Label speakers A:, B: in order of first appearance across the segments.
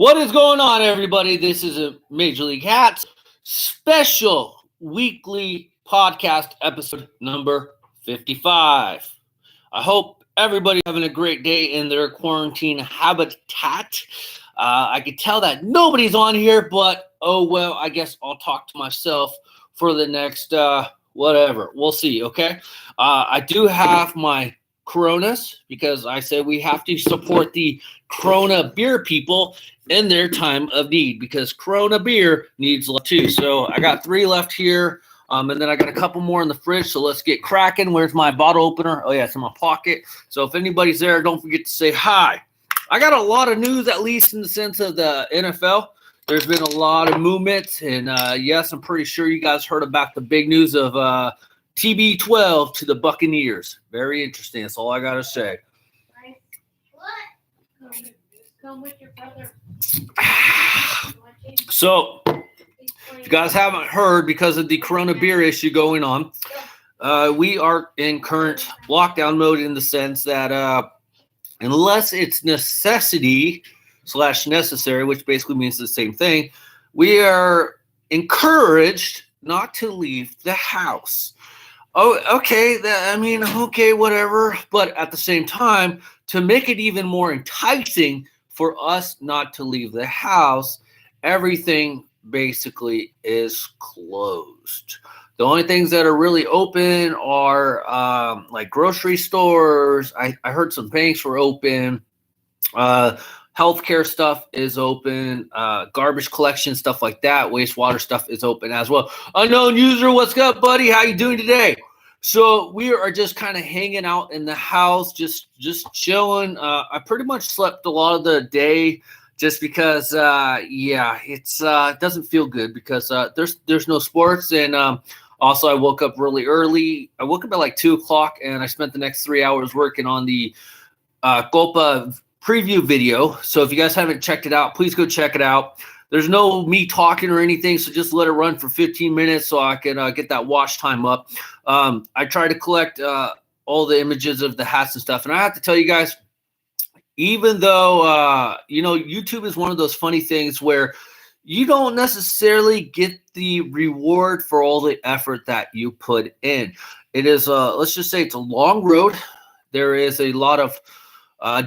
A: What is going on, everybody? This is a Major League Hatz special weekly podcast episode number 55. I hope everybody having a great day in their quarantine habitat. I could tell that nobody's on here, but oh well, I guess I'll talk to myself for the next whatever. We'll see, okay? I do have my Coronas because I said we have to support the Corona beer people in their time of need because Corona beer needs love too. So I got 3 left here, and then I got a couple more in the fridge. So let's get cracking. Where's my bottle opener? Oh yeah, it's in my pocket. So if anybody's there, don't forget to say hi. I got a lot of news, at least in the sense of the NFL. There's been a lot of movement, and yes, I'm pretty sure you guys heard about the big news of TB12 to the Buccaneers. Very interesting. That's all I got to say.
B: What? Come with your brother.
A: So, if you guys haven't heard, because of the Corona beer issue going on, we are in current lockdown mode in the sense that unless it's necessity/necessary, which basically means the same thing, we are encouraged not to leave the house. Oh, okay. Okay, whatever. But at the same time, to make it even more enticing for us not to leave the house, everything basically is closed. The only things that are really open are like grocery stores. I heard some banks were open. Healthcare stuff is open. Garbage collection, stuff like that. Wastewater stuff is open as well. Unknown user, what's up, buddy? How you doing today? So we are just kind of hanging out in the house, just chilling. I pretty much slept a lot of the day just because, it doesn't feel good because there's no sports. And also I woke up really early. I woke up at like 2 o'clock and I spent the next 3 hours working on the Copa preview video. So if you guys haven't checked it out, please go check it out. There's no me talking or anything, so just let it run for 15 minutes so I can get that watch time up. I try to collect all the images of the hats and stuff, and I have to tell you guys, even though YouTube is one of those funny things where you don't necessarily get the reward for all the effort that you put in. It is let's just say it's a long road. There is a lot of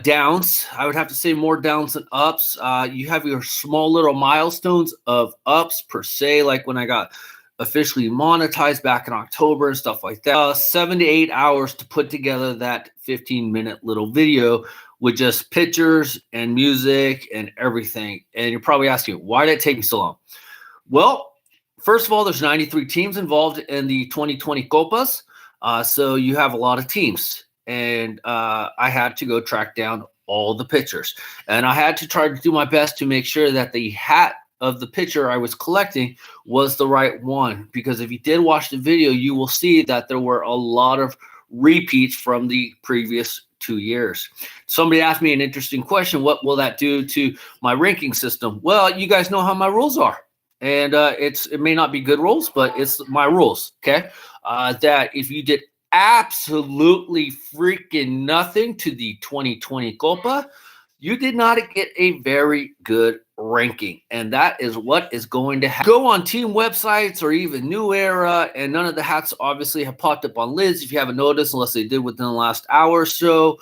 A: downs. I would have to say more downs than ups. You have your small little milestones of ups per se, like when I got officially monetized back in October and stuff like that. 7 to 8 hours to put together that 15-minute little video with just pictures and music and everything. And you're probably asking, why did it take me so long? Well, first of all, there's 93 teams involved in the 2020 Copas. So you have a lot of teams. And I had to go track down all the pictures. And I had to try to do my best to make sure that the hat of the picture I was collecting was the right one. Because if you did watch the video, you will see that there were a lot of repeats from the previous 2 years. Somebody asked me an interesting question. What will that do to my ranking system? Well, you guys know how my rules are. And it may not be good rules, but it's my rules, okay? That if you did absolutely freaking nothing to the 2020 Copa, you did not get a very good ranking. And that is what is going to happen. Go on team websites or even New Era, and none of the hats obviously have popped up on lids if you haven't noticed, unless they did within the last hour or so.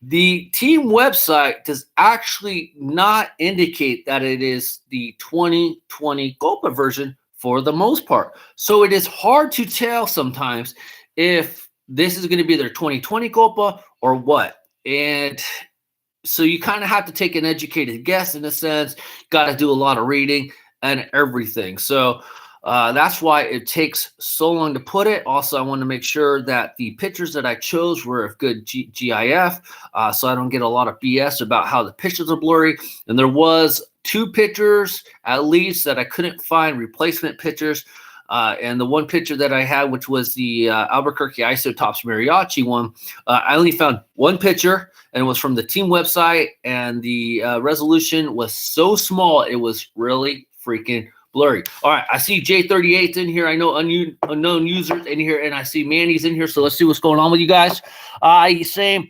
A: The team website does actually not indicate that it is the 2020 Copa version for the most part. So it is hard to tell sometimes if this is going to be their 2020 Copa or what. And so you kind of have to take an educated guess in a sense. Got to do a lot of reading and everything. So that's why it takes so long to put it. Also, I want to make sure that the pictures that I chose were of good GIF, so I don't get a lot of BS about how the pictures are blurry. And there was 2 pictures at least that I couldn't find replacement pictures. And the one picture that I had, which was the Albuquerque Isotopes Mariachi one, I only found one picture, and it was from the team website, and the resolution was so small, it was really freaking blurry. All right, I see J38's in here. I know unknown users in here, and I see Manny's in here, so let's see what's going on with you guys. He's saying,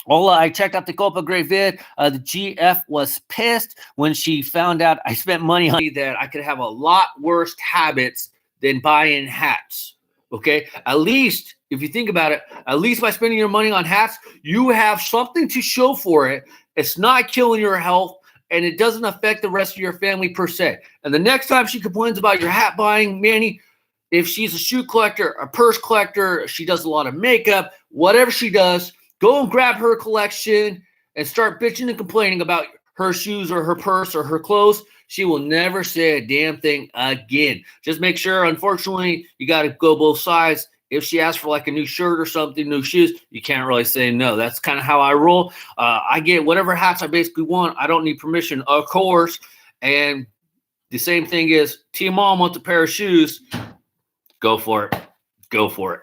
A: Ola, I checked out the Copa Great vid. The GF was pissed when she found out I spent money on that I could have a lot worse habits than buying hats. Okay? At least, if you think about it, at least by spending your money on hats, you have something to show for it. It's not killing your health, and it doesn't affect the rest of your family per se. And the next time she complains about your hat buying, Manny, if she's a shoe collector, a purse collector, she does a lot of makeup, whatever she does, go and grab her collection and start bitching and complaining about her shoes or her purse or her clothes. She will never say a damn thing again. Just make sure, unfortunately, you got to go both sides. If she asks for like a new shirt or something, new shoes, you can't really say no. That's kind of how I roll. I get whatever hats I basically want. I don't need permission, of course. And the same thing is, T-Mom wants a pair of shoes. Go for it. Go for it.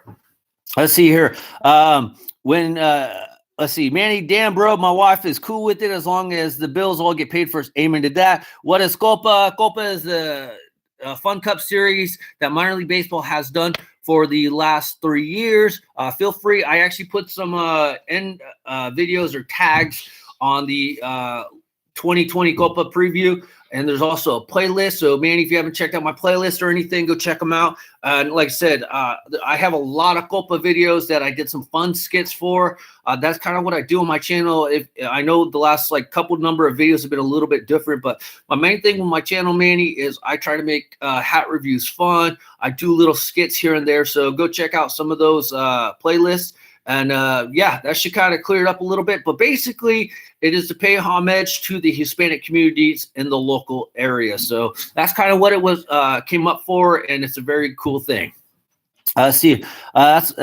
A: Let's see here. Let's see, Manny, damn, bro, my wife is cool with it as long as the bills all get paid first. Amen to that. What is Copa? Copa is the Fun Cup series that minor league baseball has done for the last 3 years. Feel free. I actually put some videos or tags on the 2020 Copa preview. And there's also a playlist. So, Manny, if you haven't checked out my playlist or anything, go check them out. And like I said, I have a lot of Copa videos that I did some fun skits for. That's kind of what I do on my channel. If I know the last couple number of videos have been a little bit different, but my main thing with my channel, Manny, is I try to make hat reviews fun. I do little skits here and there. So go check out some of those playlists. And yeah, that should kind of clear it up a little bit. But basically, it is to pay homage to the Hispanic communities in the local area. So that's kind of what it was came up for, and it's a very cool thing. See, that's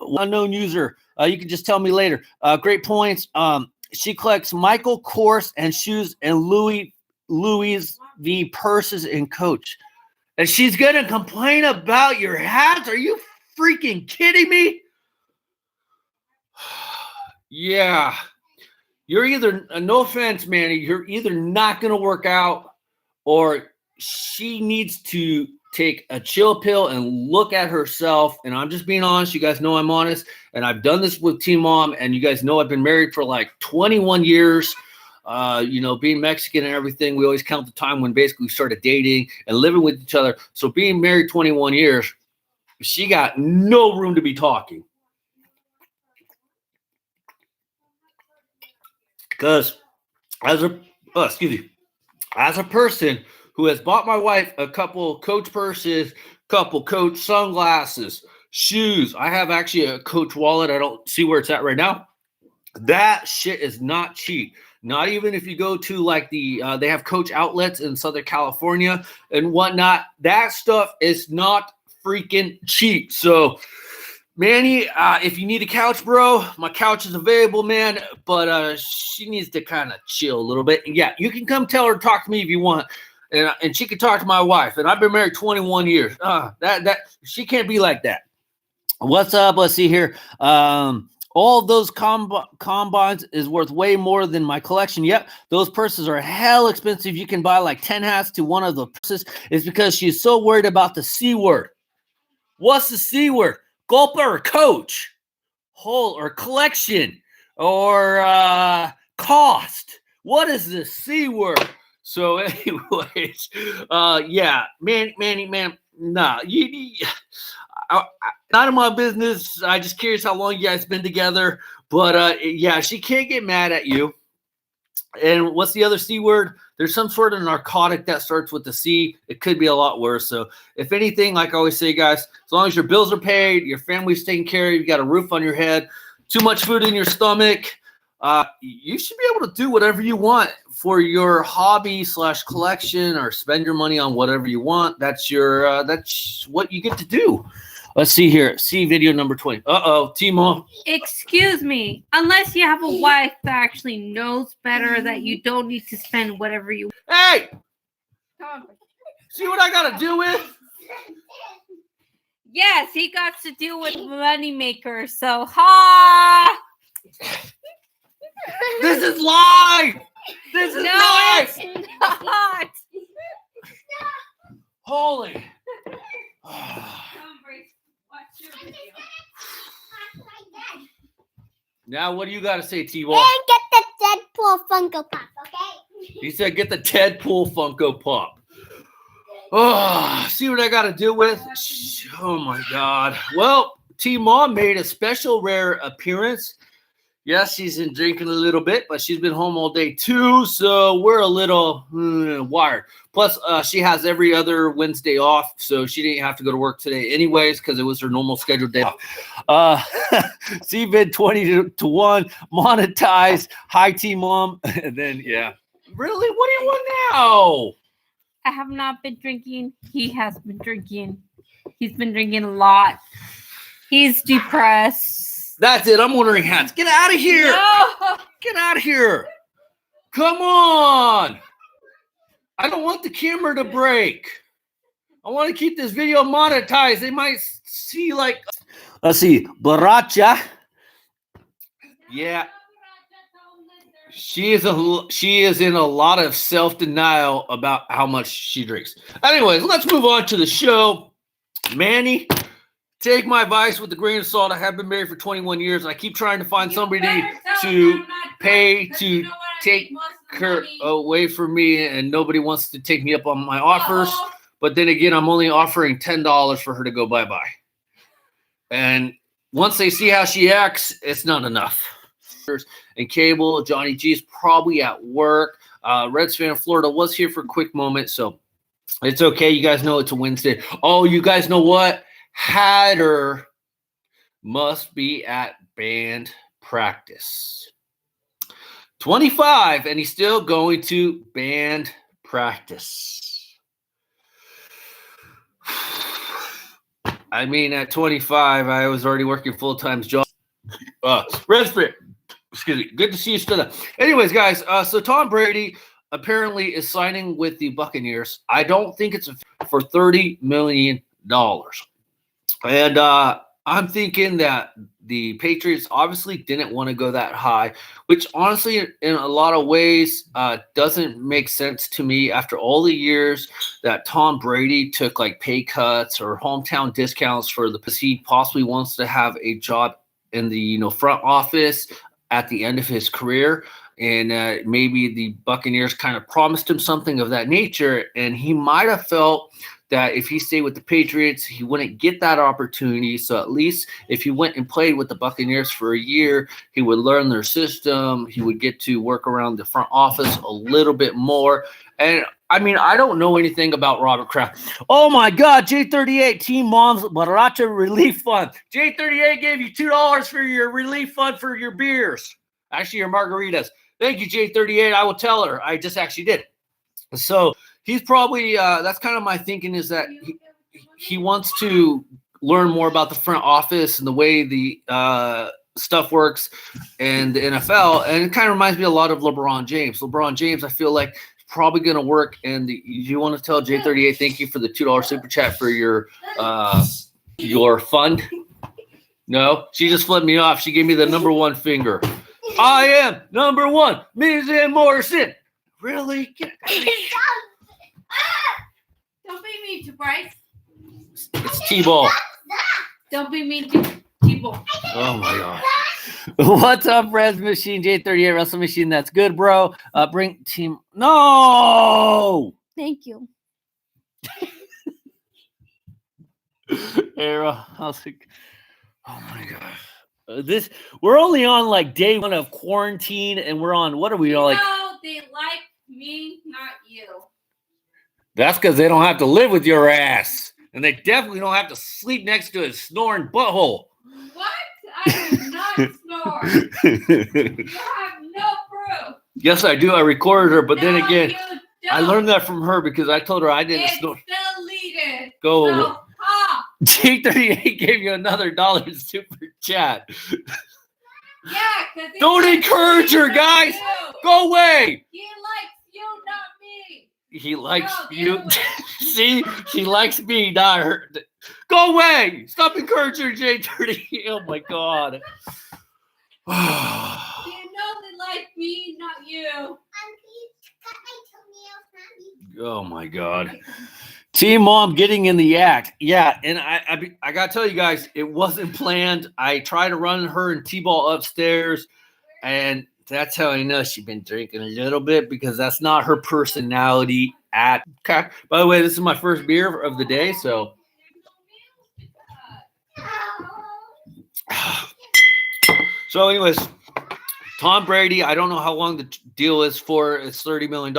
A: unknown user. You can just tell me later. Great points. She collects Michael Kors and shoes and Louis V purses and Coach. And she's gonna complain about your hats? Are you freaking kidding me? Yeah, you're either, no offense, Manny, you're either not going to work out or she needs to take a chill pill and look at herself. And I'm just being honest. You guys know I'm honest. And I've done this with Team Mom. And you guys know I've been married for like 21 years. Being Mexican and everything, we always count the time when basically we started dating and living with each other. So being married 21 years, she got no room to be talking. Because as a person who has bought my wife a couple Coach purses, couple Coach sunglasses, shoes, I have actually a Coach wallet. I don't see where it's at right now. That shit is not cheap. Not even if you go to like they have Coach outlets in Southern California and whatnot. That stuff is not freaking cheap. So, Manny, if you need a couch, bro, my couch is available, man. But she needs to kind of chill a little bit. And yeah, you can come tell her, talk to me if you want, and she can talk to my wife. And I've been married 21 years. That she can't be like that. What's up? Let's see here. All of those combines is worth way more than my collection. Yep, those purses are hell expensive. You can buy like 10 hats to one of the purses. It's because she's so worried about the C word. What's the C word? Gulper or Coach, whole or collection or cost. What is the C word? So, anyways, yeah, Manny, nah, not in my business. I just curious how long you guys been together, but yeah, she can't get mad at you. And what's the other C word? There's some sort of narcotic that starts with the C. It could be a lot worse. So if anything, like I always say, guys, as long as your bills are paid, your family's taken care of, you got a roof on your head, too much food in your stomach, you should be able to do whatever you want for your hobby / collection or spend your money on whatever you want. That's what you get to do. Let's see here. See video number 20. Timo.
B: Excuse me. Unless you have a wife that actually knows better that you don't need to spend whatever you.
A: Hey! See what I got to deal with?
B: Yes, he got to deal with moneymakers. So, ha!
A: This is live! This is live!
B: It's not.
A: Holy. Now, what do you got to say, T-Ball?
C: And get the Deadpool Funko Pop, okay?
A: He said, get the Deadpool Funko Pop. Oh, see what I got to deal with? Oh, my God. Well, T-Mom made a special rare appearance. Yes, she's been drinking a little bit, but she's been home all day, too, so we're a little wired. Plus, she has every other Wednesday off, so she didn't have to go to work today anyways because it was her normal scheduled day off. CVID 20-1, monetized. Hi, T-Mom. And then, yeah. Really? What do you want now?
B: I have not been drinking. He has been drinking. He's been drinking a lot. He's depressed.
A: That's it. I'm ordering hats. Get out of here.
B: No!
A: Get out of here. Come on. I don't want the camera to break. I want to keep this video monetized. They might see like, let's see, Baracha. Yeah. She is in a lot of self-denial about how much she drinks. Anyways, let's move on to the show. Manny, take my advice with a grain of salt. I have been married for 21 years, and I keep trying to find somebody to pay to take her away from me, and nobody wants to take me up on my offers. But then again, I'm only offering $10 for her to go bye-bye. And once they see how she acts, it's not enough. And cable, Johnny G's probably at work. Reds fan of Florida was here for a quick moment, so it's okay. You guys know it's a Wednesday. Oh, you guys know what? Hatter must be at band practice. 25, and he's still going to band practice. I mean, at 25, I was already working full-time job. Reds fan. Excuse me. Good to see you still there. Anyways, guys, so Tom Brady apparently is signing with the Buccaneers. I don't think it's for $30 million. And I'm thinking that the Patriots obviously didn't want to go that high, which honestly, in a lot of ways, doesn't make sense to me after all the years that Tom Brady took like pay cuts or hometown discounts for because he possibly wants to have a job in the front office at the end of his career. And maybe the Buccaneers kind of promised him something of that nature. And he might have felt that if he stayed with the Patriots, he wouldn't get that opportunity. So at least if he went and played with the Buccaneers for a year, he would learn their system. He would get to work around the front office a little bit more. And I mean, I don't know anything about Robert Kraft. Oh my God, J38 Team Mom's Baracha Relief Fund. J38 gave you $2 for your relief fund for your beers. Actually, your margaritas. Thank you, J38. I will tell her. I just actually did. So he's probably, that's kind of my thinking is that he wants to learn more about the front office and the way the stuff works in the NFL. And it kind of reminds me a lot of LeBron James. LeBron James, I feel like, probably going to work. And you want to tell J38 thank you for the $2 super chat for your fund? No, she just flipped me off. She gave me the number one finger. I am number one, Ms. and Morrison. Really?
B: Don't be mean to Bryce.
A: It's T-Ball.
B: Don't be mean to T-Ball.
A: Oh my God. What's up, Res Machine? J38 Wrestle Machine. That's good, bro. Bring team. No.
C: Thank you.
A: Era. I was like, oh my gosh. We're only on like day one of quarantine, and we're on. What are we on? Like,
B: No, they like me, not you.
A: That's because they don't have to live with your ass, and they definitely don't have to sleep next to a snoring butthole.
B: What? I do not snore. You have no proof.
A: Yes, I do. I recorded her, but then again,
B: you
A: I
B: don't.
A: learned that from her because I told her I didn't
B: It's
A: snore.
B: deleted.
A: Go.
B: So,
A: J38 gave you another $1 super chat.
B: yeah, because
A: Don't encourage her, guys. Go away.
B: He likes you, not me.
A: He likes
B: No,
A: you.
B: get away.
A: See, he likes me, not her. Go away. Stop encouraging her, J38. Oh my God.
B: You know they like me, not you.
A: Oh my God. See, Mom, getting in the act. Yeah, and I got to tell you guys, it wasn't planned. I tried to run her and T-ball upstairs, and that's how I know she's been drinking a little bit because that's not her personality at. Okay. By the way, this is my first beer of the day, so. So, anyways, Tom Brady, I don't know how long the deal is for. It's $30 million.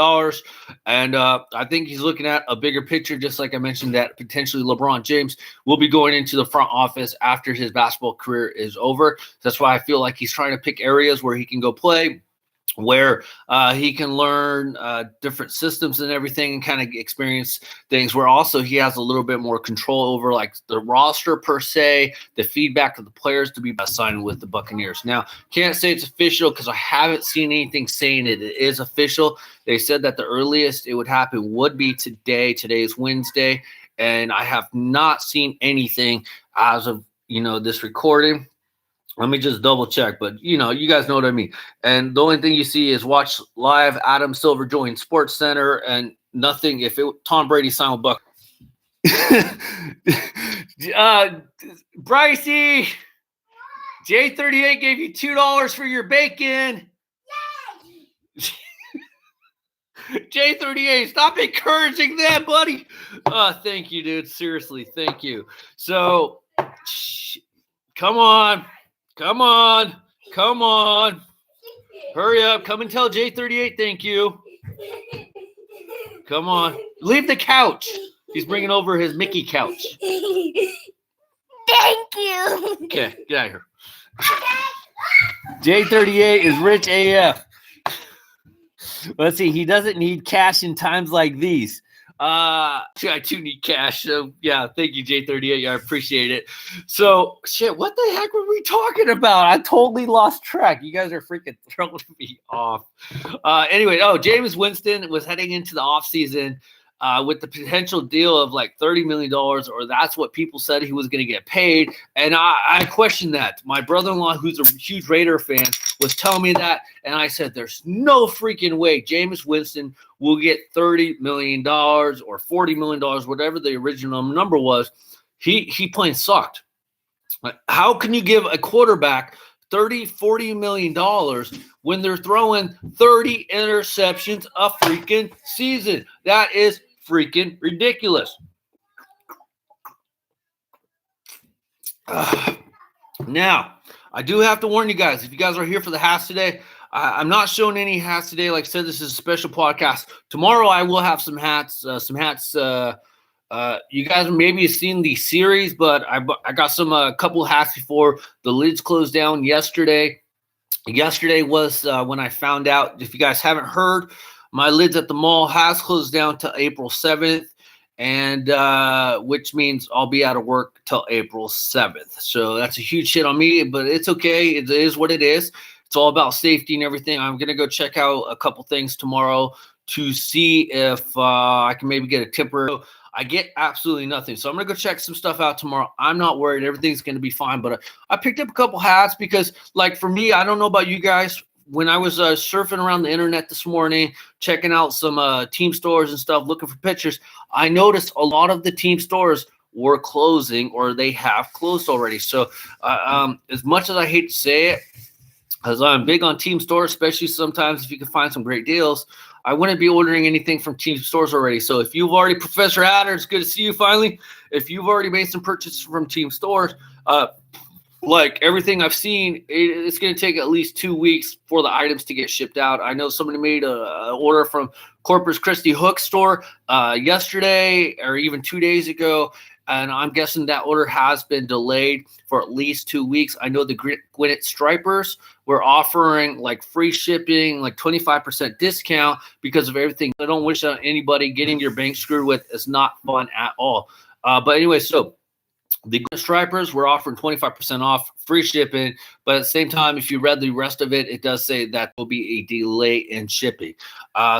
A: And I think he's looking at a bigger picture, just like I mentioned, that potentially LeBron James will be going into the front office after his basketball career is over. That's why I feel like he's trying to pick areas where he can go play, where he can learn different systems and everything and kind of experience things where also he has a little bit more control over like the roster per se, the feedback of the players to be signed with the Buccaneers. Now, can't say it's official because I haven't seen anything saying it is official. They said that the earliest it would happen would be today. Today is Wednesday, and I have not seen anything as of, this recording. Let me just double check, but you guys know what I mean. And the only thing you see is watch live. Adam Silver joined Sports Center, and nothing. If Tom Brady signed with Buck, Brycey, J38 gave you $2 for your bacon. J38, stop encouraging that, buddy. Thank you, dude. Seriously, thank you. So, come on. Come on. Hurry up. Come and tell J38 thank you. Come on. Leave the couch. He's bringing over his Mickey couch.
C: Thank you.
A: Okay, get out of here. J38 is rich AF. Let's see. He doesn't need cash in times like these. I too need cash. So yeah, thank you, J38. I appreciate it. So shit, what the heck were we talking about? I totally lost track. You guys are freaking throwing me off. Anyway, Jameis Winston was heading into the offseason with the potential deal of like $30 million, or that's what people said he was going to get paid. And I questioned that. My brother-in-law, who's a huge Raider fan, was telling me that. And I said, there's no freaking way Jameis Winston will get $30 million or $40 million, whatever the original number was. He plain sucked. How can you give a quarterback $30-40 million when they're throwing 30 interceptions a freaking season? That is freaking ridiculous. Now, I do have to warn you guys, if you guys are here for the hats today, I'm not showing any hats today. Like I said, this is a special podcast. Tomorrow I will have some hats. You guys maybe have seen the series, but I got a couple hats before the lids closed down yesterday. Yesterday was when I found out, if you guys haven't heard, my lids at the mall has closed down till April 7th, and which means I'll be out of work till April 7th. So that's a huge hit on me, but it's okay. It is what it is. It's all about safety and everything. I'm going to go check out a couple things tomorrow to see if I can maybe get a temporary. I get absolutely nothing. So I'm going to go check some stuff out tomorrow. I'm not worried. Everything's going to be fine. But I picked up a couple hats because, like, for me, I don't know about you guys. When I was surfing around the internet this morning, checking out some team stores and stuff, looking for pictures, I noticed a lot of the team stores were closing or they have closed already. So as much as I hate to say it, as I'm big on team stores, especially sometimes if you can find some great deals, I wouldn't be ordering anything from team stores already. So if you've already, Professor Hatter, it's good to see you finally. If you've already made some purchases from team stores, like everything I've seen, it's going to take at least 2 weeks for the items to get shipped out. I know somebody made an order from Corpus Christi Hook store yesterday or even 2 days ago, and I'm guessing that order has been delayed for at least 2 weeks. I know the Gwinnett Stripers were offering like free shipping, like 25% discount because of everything. I don't wish on anybody getting your bank screwed with. It's not fun at all. But anyway, so the Stripers were offering 25% off, free shipping, but at the same time, if you read the rest of it, it does say that will be a delay in shipping.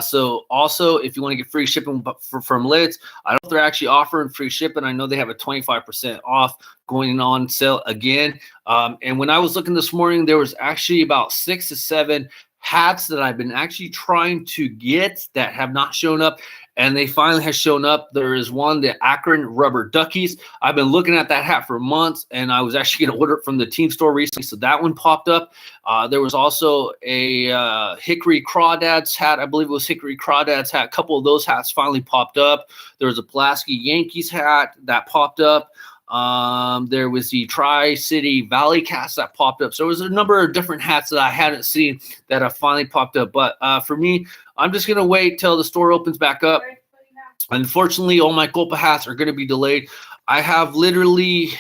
A: So also, if you want to get free shipping from Lids, I don't know if they're actually offering free shipping. I know they have a 25% off going on sale again. And when I was looking this morning, there was actually about 6 to 7 hats that I've been actually trying to get that have not shown up. and they finally have shown up. There is one, the Akron Rubber Duckies. I've been looking at that hat for months, and I was actually going to order it from the team store recently, so that one popped up. There was also a Hickory Crawdads hat. I believe it was Hickory Crawdads hat. A couple of those hats finally popped up. There was a Pulaski Yankees hat that popped up. There was the Tri-City Valley cast that popped up. So there was a number of different hats that I hadn't seen that have finally popped up. But for me, I'm just going to wait till the store opens back up. Unfortunately, all my Copa hats are going to be delayed. I have literally,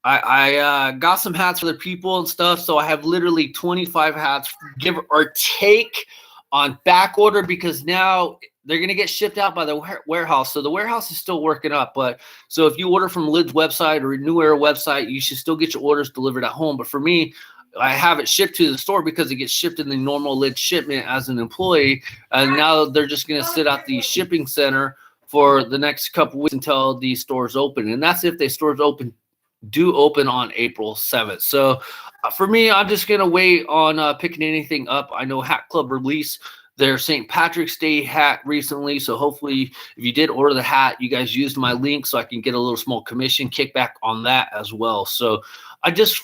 A: I got some hats for the people and stuff. So I have literally 25 hats, give or take, on back order, because now they're going to get shipped out by the warehouse. So the warehouse is still working up. But so if you order from Lid's website or New Era website, you should still get your orders delivered at home. But for me, I have it shipped to the store because it gets shipped in the normal Lid shipment as an employee. And now they're just going to sit at the shipping center for the next couple weeks until the stores open. And that's if the stores do open on April 7th. So for me, I'm just going to wait on picking anything up. I know Hat Club released their St. Patrick's Day hat recently. So hopefully if you did order the hat, you guys used my link so I can get a little small commission kickback on that as well. So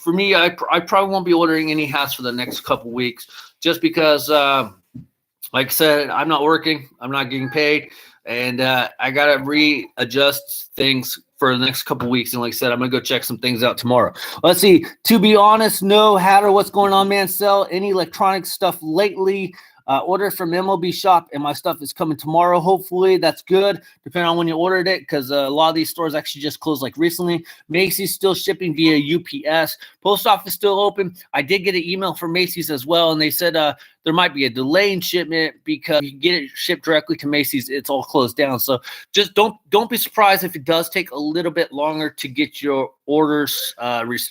A: for me, I probably won't be ordering any hats for the next couple weeks, just because, like I said, I'm not working. I'm not getting paid. And I got to readjust things for the next couple weeks. And like I said, I'm going to go check some things out tomorrow. Let's see. To be honest, no, Hatter, what's going on, man? Sell any electronic stuff lately? Order from MLB Shop, and my stuff is coming tomorrow. Hopefully, that's good, depending on when you ordered it, because a lot of these stores actually just closed like recently. Macy's still shipping via UPS. Post office still open. I did get an email from Macy's as well, and they said there might be a delay in shipment because you get it shipped directly to Macy's. It's all closed down. So just don't be surprised if it does take a little bit longer to get your orders,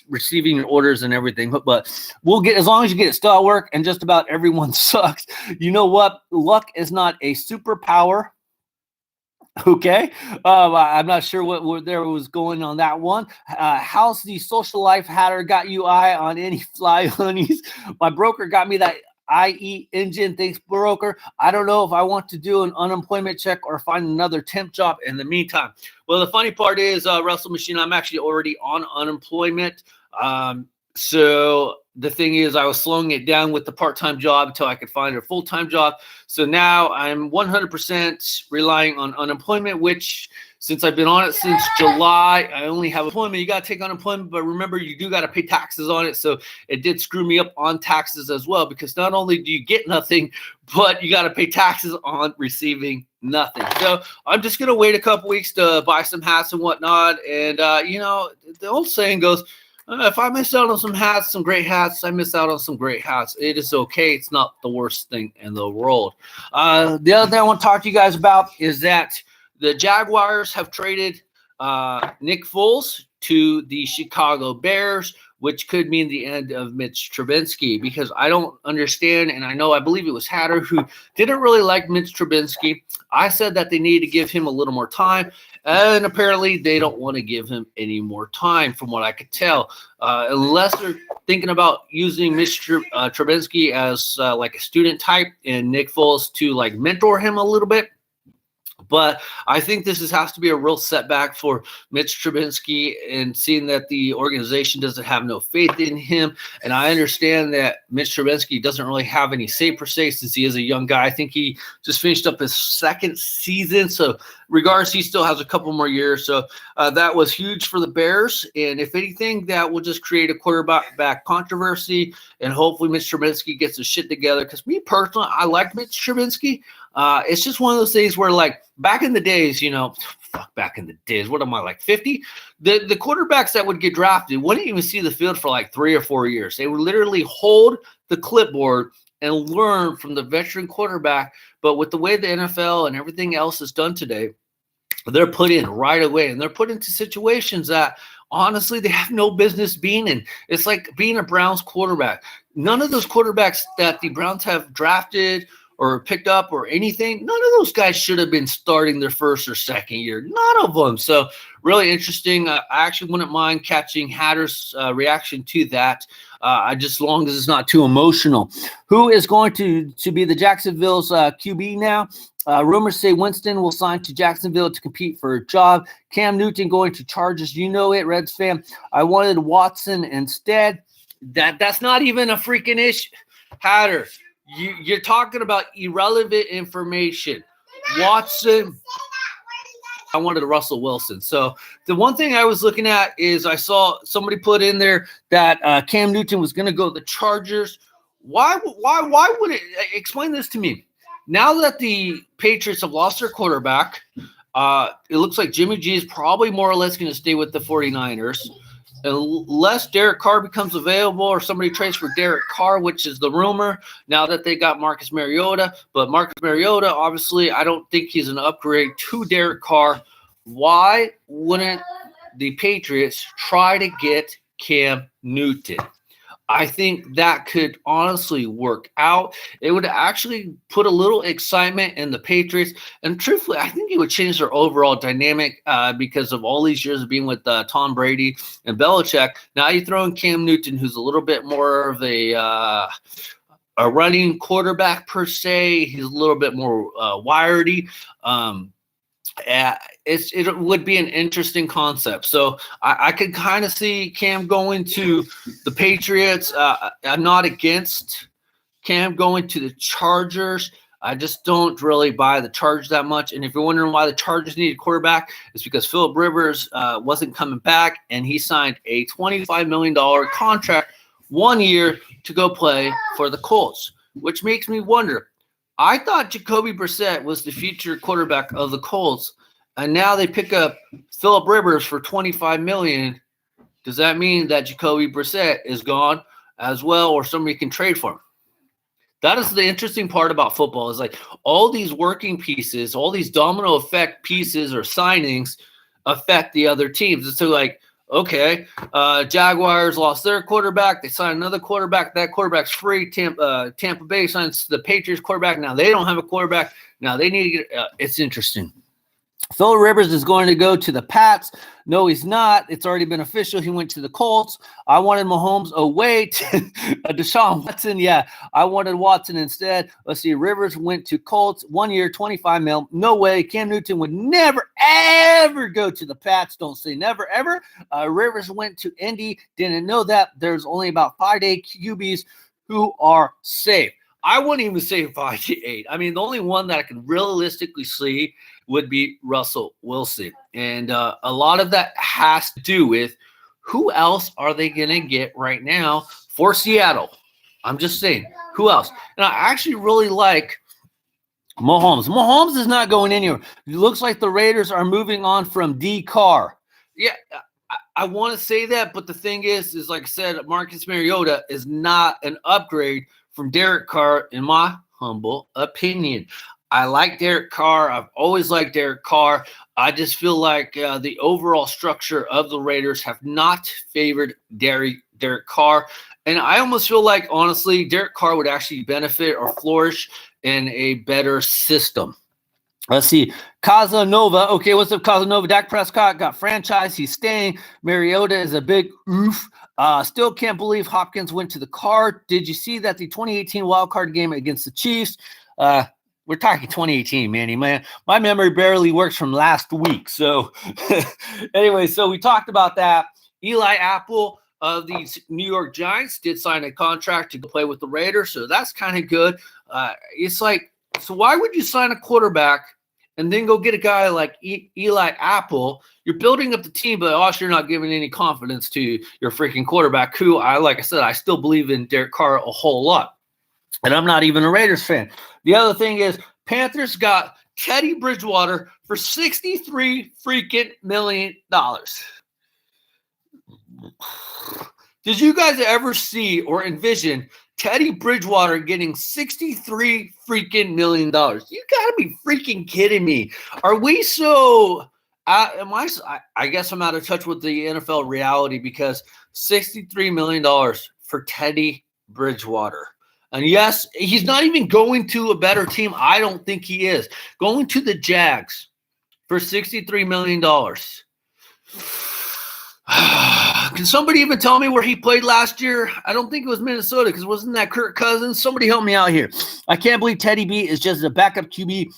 A: receiving your orders and everything. But we'll get, as long as you get it still at work, and just about everyone sucks. You know what? Luck is not a superpower. Okay. I'm not sure what there was going on that one. How's the social life, Hatter? Got you eye on any fly honeys? My broker got me that IE engine. Thanks, broker. I don't know if I want to do an unemployment check or find another temp job in the meantime. Well, the funny part is, Russell Machine, I'm actually already on unemployment. So the thing is, I was slowing it down with the part-time job until I could find a full-time job. So now I'm 100% relying on unemployment, which, since I've been on it since July, I only have employment. You got to take unemployment, but remember, you do got to pay taxes on it. So it did screw me up on taxes as well, because not only do you get nothing, but you got to pay taxes on receiving nothing. So I'm just going to wait a couple weeks to buy some hats and whatnot. And, you know, the old saying goes, if I miss out on some hats, some great hats, I miss out on some great hats. It is okay. It's not the worst thing in the world. The other thing I want to talk to you guys about is that the Jaguars have traded Nick Foles to the Chicago Bears, which could mean the end of Mitch Trubisky, because I don't understand, and I believe it was Hatter who didn't really like Mitch Trubisky. I said that they need to give him a little more time, and apparently they don't want to give him any more time, from what I could tell, unless they're thinking about using Mitch Trubisky as like a student type, and Nick Foles to like mentor him a little bit. But I think this has to be a real setback for Mitch Trubisky, and seeing that the organization doesn't have no faith in him. And I understand that Mitch Trubisky doesn't really have any say per se, since he is a young guy. I think he just finished up his second season. So regardless, he still has a couple more years. So that was huge for the Bears. And if anything, that will just create a quarterback controversy. And hopefully Mitch Trubisky gets his shit together. Because me personally, I like Mitch Trubisky. It's just one of those things where, like, back in the days, back in the days, what am I, like 50? The quarterbacks that would get drafted wouldn't even see the field for like 3 or 4 years. They would literally hold the clipboard and learn from the veteran quarterback. But with the way the NFL and everything else is done today, they're put in right away, and they're put into situations that honestly they have no business being in. It's like being a Browns quarterback. None of those quarterbacks that the Browns have drafted or picked up or anything, none of those guys should have been starting their first or second year. None of them. So really interesting. I actually wouldn't mind catching Hatter's reaction to that. Just as long as it's not too emotional. Who is going to be the Jacksonville's QB now? Rumors say Winston will sign to Jacksonville to compete for a job. Cam Newton going to Chargers. You know it, Reds fan. I wanted Watson instead. That's not even a freaking issue. Hatter, you're talking about irrelevant information. Watson. I wanted Russell Wilson. So the one thing I was looking at is I saw somebody put in there that Cam Newton was going to go to the Chargers. Why would it? Explain this to me. Now that the Patriots have lost their quarterback, it looks like Jimmy G is probably more or less going to stay with the 49ers. Unless Derek Carr becomes available or somebody trades for Derek Carr, which is the rumor now that they got Marcus Mariota. But Marcus Mariota, obviously, I don't think he's an upgrade to Derek Carr. Why wouldn't the Patriots try to get Cam Newton? I think that could honestly work out. It would actually put a little excitement in the Patriots. And truthfully, I think it would change their overall dynamic because of all these years of being with Tom Brady and Belichick. Now you throw in Cam Newton, who's a little bit more of a running quarterback per se. He's a little bit more wiredy. It would be an interesting concept. So I could kind of see Cam going to the Patriots. I'm not against Cam going to the Chargers. I just don't really buy the Chargers that much. And if you're wondering why the Chargers need a quarterback, it's because Phillip Rivers wasn't coming back, and he signed a $25 million contract 1 year to go play for the Colts, which makes me wonder. I thought Jacoby Brissett was the future quarterback of the Colts, and now they pick up Phillip Rivers for $25 million. Does that mean that Jacoby Brissett is gone as well, or somebody can trade for him? That is the interesting part about football, is like all these working pieces, all these domino effect pieces or signings affect the other teams. And so, like, okay, Jaguars lost their quarterback. They signed another quarterback. That quarterback's free. Tampa Bay signs the Patriots quarterback. Now they don't have a quarterback. Now they need to get it's interesting. Phil Rivers is going to go to the Pats. No, he's not. It's already been official. He went to the Colts. I wanted Mahomes. Oh, wait. Deshaun Watson. Yeah, I wanted Watson instead. Let's see. Rivers went to Colts. 1 year, $25 million. No way. Cam Newton would never, ever go to the Pats. Don't say never, ever. Rivers went to Indy. Didn't know that. There's only about 5-day QBs who are safe. I wouldn't even say 5 to 8. I mean, the only one that I can realistically see would be Russell Wilson. And a lot of that has to do with who else are they going to get right now for Seattle? I'm just saying, who else? And I actually really like Mahomes. Mahomes is not going anywhere. It looks like the Raiders are moving on from D. Carr. Yeah, I want to say that, but the thing is like I said, Marcus Mariota is not an upgrade from Derek Carr, in my humble opinion. I like Derek Carr. I've always liked Derek Carr. I just feel like the overall structure of the Raiders have not favored Derek Carr. And I almost feel like, honestly, Derek Carr would actually benefit or flourish in a better system. Let's see. Casanova. Okay, what's up, Casanova? Dak Prescott got franchised. He's staying. Mariota is a big oof. Still can't believe Hopkins went to the card. Did you see that the 2018 wildcard game against the Chiefs? We're talking 2018, Manny. Man, my memory barely works from last week. So anyway, so we talked about that. Eli Apple of the New York Giants did sign a contract to play with the Raiders. So that's kind of good. It's like, so why would you sign a quarterback and then go get a guy like Eli Apple? You're building up the team, but also you're not giving any confidence to your freaking quarterback, who, like I said, I still believe in Derek Carr a whole lot. And I'm not even a Raiders fan. The other thing is, Panthers got Teddy Bridgewater for $63 freaking million. Did you guys ever see or envision Teddy Bridgewater getting $63 freaking million? You gotta be freaking kidding me. Are we so? I guess I'm out of touch with the NFL reality, because $63 million for Teddy Bridgewater. And yes, he's not even going to a better team. I don't think he is. Going to the Jags for $63 million. Can somebody even tell me where he played last year? I don't think it was Minnesota because wasn't that Kirk Cousins? Somebody help me out here. I can't believe Teddy B is just a backup QB.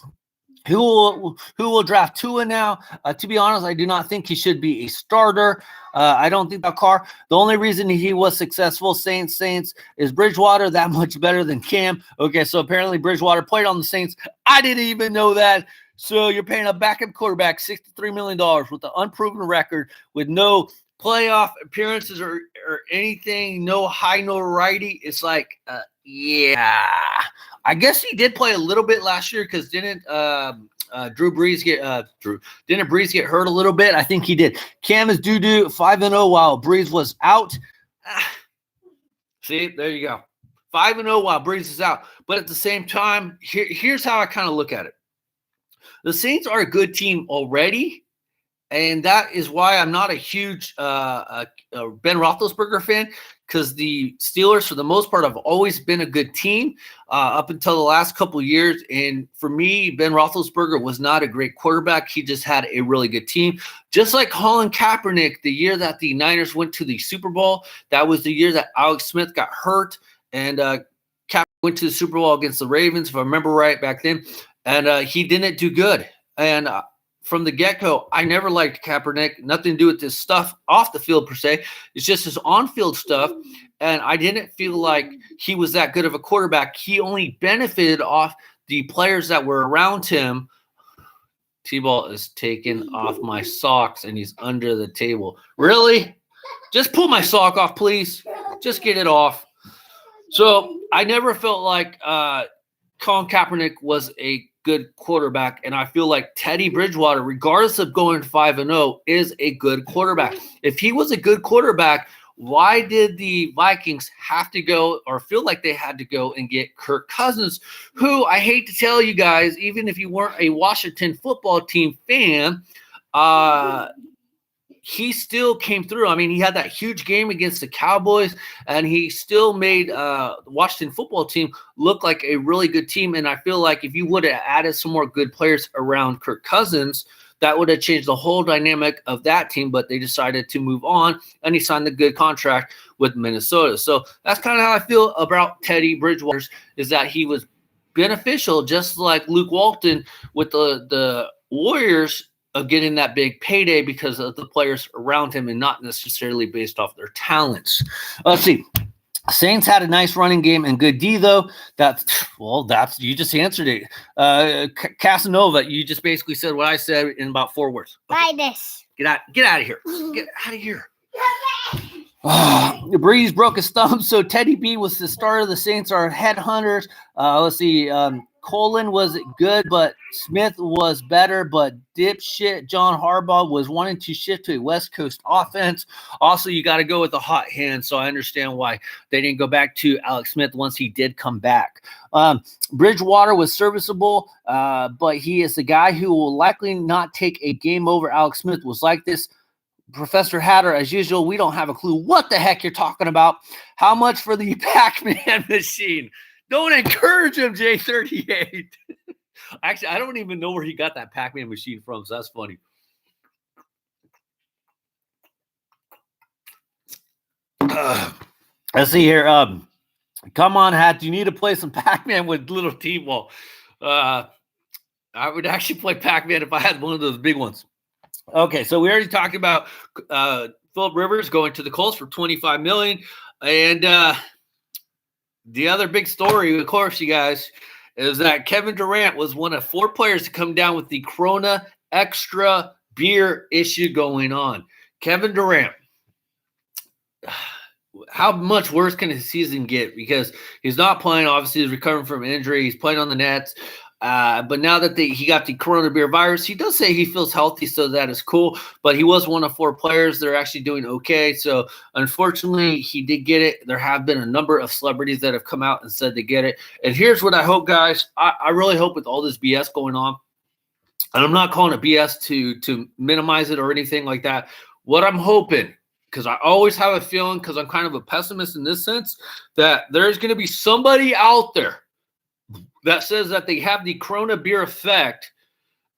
A: Who will draft Tua now? To be honest, I do not think he should be a starter. I don't think that Carr. The only reason he was successful, Saints, is Bridgewater that much better than Cam. Okay, so apparently Bridgewater played on the Saints. I didn't even know that. So you're paying a backup quarterback $63 million with an unproven record, with no playoff appearances or anything, no high notoriety. It's like, yeah. I guess he did play a little bit last year because didn't Brees get hurt a little bit? I think he did. Cam is doo 5-0 while Brees was out. See, there you go. 5-0 while Brees is out. But at the same time, here's how I kind of look at it. The Saints are a good team already, and that is why I'm not a huge Ben Roethlisberger fan, because the Steelers, for the most part, have always been a good team up until the last couple of years. And for me, Ben Roethlisberger was not a great quarterback. He just had a really good team. Just like Colin Kaepernick, the year that the Niners went to the Super Bowl, that was the year that Alex Smith got hurt, and Kaepernick went to the Super Bowl against the Ravens, if I remember right back then, and he didn't do good. And from the get-go, I never liked Kaepernick. Nothing to do with this stuff off the field per se. It's just his on-field stuff. And I didn't feel like he was that good of a quarterback. He only benefited off the players that were around him. T-Ball is taking off my socks, and he's under the table. Really? Just pull my sock off, please. Just get it off. So I never felt like Colin Kaepernick was a good quarterback, and I feel like Teddy Bridgewater, regardless of going 5-0, is a good quarterback. If he was a good quarterback, why did the Vikings have to go, or feel like they had to go and get Kirk Cousins, who, I hate to tell you guys, even if you weren't a Washington football team fan, he still came through. I mean, he had that huge game against the Cowboys, and he still made the Washington football team look like a really good team. And I feel like if you would have added some more good players around Kirk Cousins, that would have changed the whole dynamic of that team. But they decided to move on, and he signed a good contract with Minnesota. So that's kind of how I feel about Teddy Bridgewater, is that he was beneficial, just like Luke Walton with the Warriors, of getting that big payday because of the players around him and not necessarily based off their talents. Let's see. Saints had a nice running game and good D, though. That's you just answered it. Casanova, you just basically said what I said in about 4 words. Okay.
C: Buy this.
A: Get out of here. Get out of here. Breeze broke his thumb, so Teddy B was the starter. The Saints are headhunters. Let's see. Colin was good, but Smith was better, but dipshit John Harbaugh was wanting to shift to a West Coast offense. Also, you got to go with the hot hand, so I understand why they didn't go back to Alex Smith once he did come back. Bridgewater was serviceable, but he is the guy who will likely not take a game over. Alex Smith was like this. Professor Hatter, as usual, we don't have a clue what the heck you're talking about. How much for the Pac-Man machine? Don't encourage him, J38. Actually, I don't even know where he got that Pac-Man machine from, so that's funny. Let's see here. Come on, Hatz. You need to play some Pac-Man with little T-Ball. I would actually play Pac-Man if I had one of those big ones. Okay, so we already talked about Phillip Rivers going to the Colts for $25 million. And the other big story, of course, you guys, is that Kevin Durant was one of 4 players to come down with the Corona extra beer issue going on. Kevin Durant, how much worse can his season get? Because he's not playing. Obviously, he's recovering from injury. He's playing on the Nets. But now that he got the coronavirus, he does say he feels healthy, so that is cool. But he was one of 4 players that are actually doing okay. So unfortunately, he did get it. There have been a number of celebrities that have come out and said they get it. And here's what I hope, guys. I really hope with all this BS going on, and I'm not calling it BS to minimize it or anything like that. What I'm hoping, because I always have a feeling, because I'm kind of a pessimist in this sense, that there's going to be somebody out there that says that they have the Corona beer effect,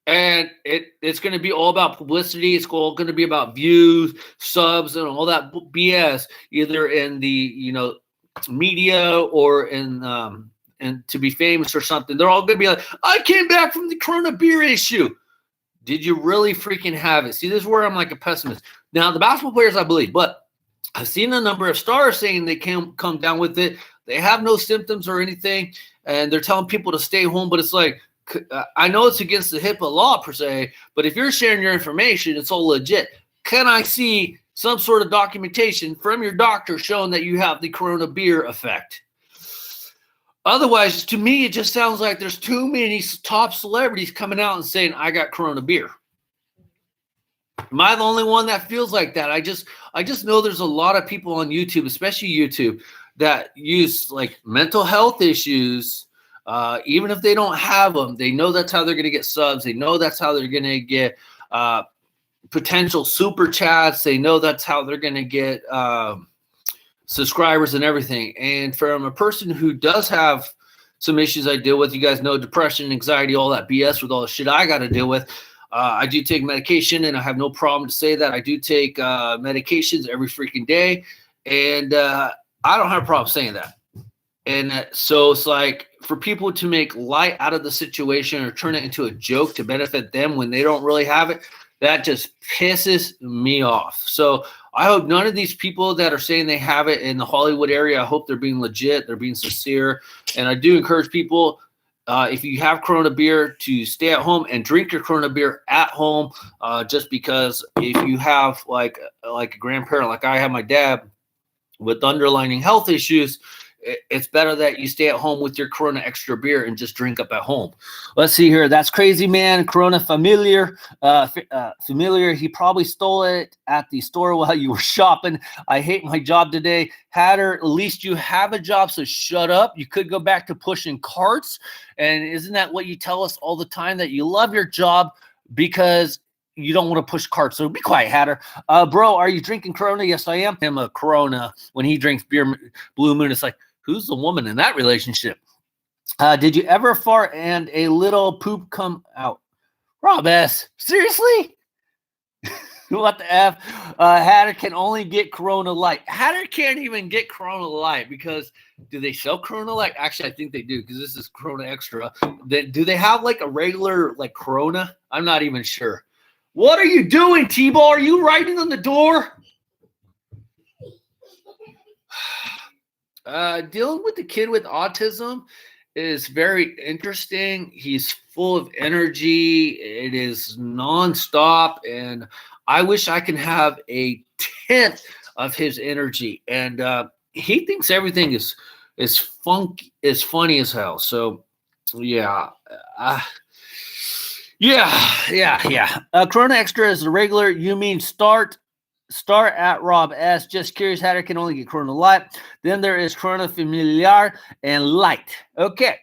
A: And it's going to be all about publicity. It's all going to be about views, subs, and all that BS, either in the media or in and to be famous or something. They're all going to be like, I came back from the Corona beer issue. Did you really freaking have it? See, this is where I'm like a pessimist. Now, the basketball players, I believe, but I've seen a number of stars saying they can't come down with it. They have no symptoms or anything, and they're telling people to stay home. But it's like, I know it's against the HIPAA law per se, but if you're sharing your information, it's all legit. Can I see some sort of documentation from your doctor showing that you have the Corona beer effect? Otherwise, to me, it just sounds like there's too many top celebrities coming out and saying, I got Corona beer. Am I the only one that feels like that? I just know there's a lot of people on YouTube, especially YouTube, that use like mental health issues. Even if they don't have them, they know that's how they're going to get subs. They know that's how they're going to get potential super chats. They know that's how they're going to get subscribers and everything. And from a person who does have some issues I deal with, you guys know depression, anxiety, all that BS with all the shit I got to deal with. I do take medication, and I have no problem to say that. I do take medications every freaking day, and I don't have a problem saying that. And so it's like for people to make light out of the situation or turn it into a joke to benefit them when they don't really have it, that just pisses me off. So I hope none of these people that are saying they have it in the Hollywood area, I hope they're being legit, they're being sincere. And I do encourage people, if you have Corona beer, to stay at home and drink your Corona beer at home, just because if you have like a grandparent, like I have my dad, with underlying health issues, it's better that you stay at home with your Corona Extra beer and just drink up at home. Let's see here. That's crazy, man. Corona Familiar. Familiar. He probably stole it at the store while you were shopping. I hate my job today. Hatter, at least you have a job, so shut up. You could go back to pushing carts. And isn't that what you tell us all the time, that you love your job because you don't want to push carts? So be quiet, Hatter. Bro, are you drinking Corona? Yes, I am. Him a Corona. When he drinks beer, Blue Moon, it's like, who's the woman in that relationship? Did you ever fart and a little poop come out? Rob S. Seriously? What the F? Hatter can only get Corona Light. Hatter can't even get Corona Light because do they sell Corona Light? Actually, I think they do because this is Corona Extra. Do they have like a regular like Corona? I'm not even sure. What are you doing, T-Ball? Are you writing on the door? Dealing with the kid with autism is very interesting. He's full of energy. It is nonstop, and I wish I could have a tenth of his energy. And he thinks everything is funky, is funny as hell. So, yeah. Corona Extra is the regular. You mean start at Rob S. Just curious, Hatter can only get Corona Light. Then there is Corona Familiar and Light. Okay.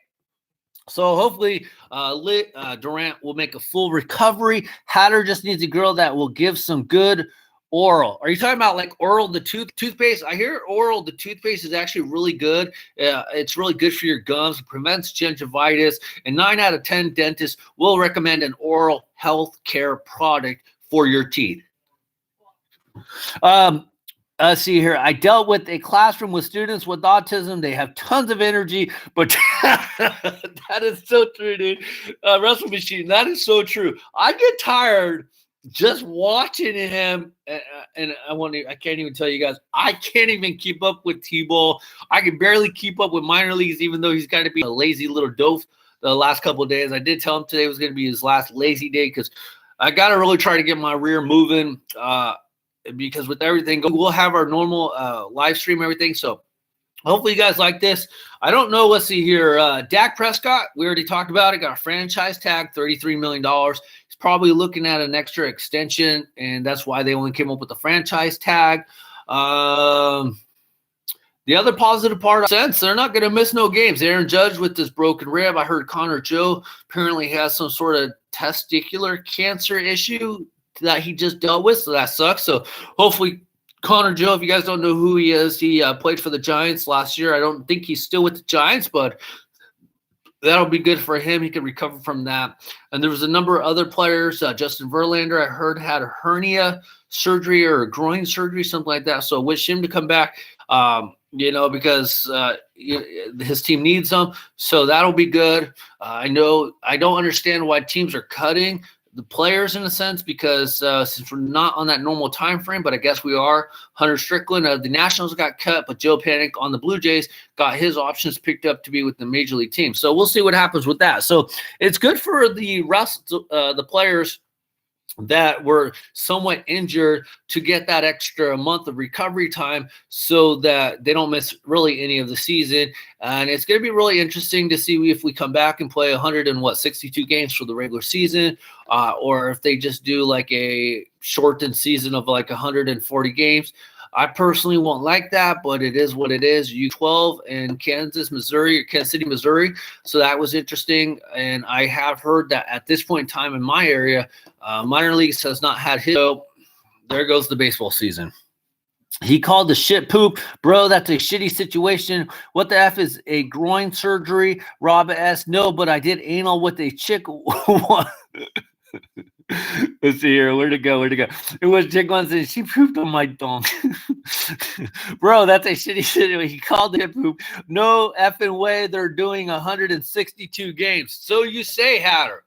A: So hopefully Durant will make a full recovery. Hatter just needs a girl that will give some good oral. Are you talking about like oral, the toothpaste? I hear oral, the toothpaste is actually really good. It's really good for your gums. It prevents gingivitis. And 9 out of 10 dentists will recommend an oral health care product for your teeth. Let's see here. I dealt with a classroom with students with autism. They have tons of energy, but that is so true, dude. Wrestle Machine, that is so true. I get tired just watching him, and I can't even tell you guys, I can't even keep up with T-Ball. I can barely keep up with minor leagues, even though he's got to be a lazy little dope the last couple of days. I did tell him today was going to be his last lazy day because I got to really try to get my rear moving. Because with everything, we'll have our normal live stream, everything. So hopefully you guys like this. I don't know. Let's see here. Dak Prescott, we already talked about it. Got a franchise tag, $33 million. He's probably looking at an extra extension, and that's why they only came up with the franchise tag. The other positive part, since they're not going to miss no games. Aaron Judge with this broken rib. I heard Connor Joe apparently has some sort of testicular cancer issue that he just dealt with, so that sucks. So hopefully Connor Joe, if you guys don't know who he is, he played for the Giants last year. I don't think he's still with the Giants, but that'll be good for him. He can recover from that. And there was a number of other players. Justin Verlander, I heard, had a hernia surgery or a groin surgery, something like that. So wish him to come back, because his team needs him. So that'll be good. I don't understand why teams are cutting the players in a sense, because since we're not on that normal time frame, but I guess we are. Hunter Strickland of the Nationals got cut, but Joe Panic on the Blue Jays got his options picked up to be with the major league team. So we'll see what happens with that. So it's good for the rest, the players that were somewhat injured to get that extra month of recovery time so that they don't miss really any of the season. And it's going to be really interesting to see if we come back and play 62 games for the regular season, or if they just do like a shortened season of like 140 games. I personally won't like that, but it is what it is. U12 in Kansas City, Missouri. So that was interesting. And I have heard that at this point in time in my area, minor leagues has not had his. So there goes the baseball season. He called the shit poop. Bro, that's a shitty situation. What the F is a groin surgery? Rob S. No, but I did anal with a chick. Let's see here. Where'd it go? It was chick once and she pooped on my dong. Bro, that's a shitty situation. He called it poop. No effing way they're doing 162 games. So you say, Hatter.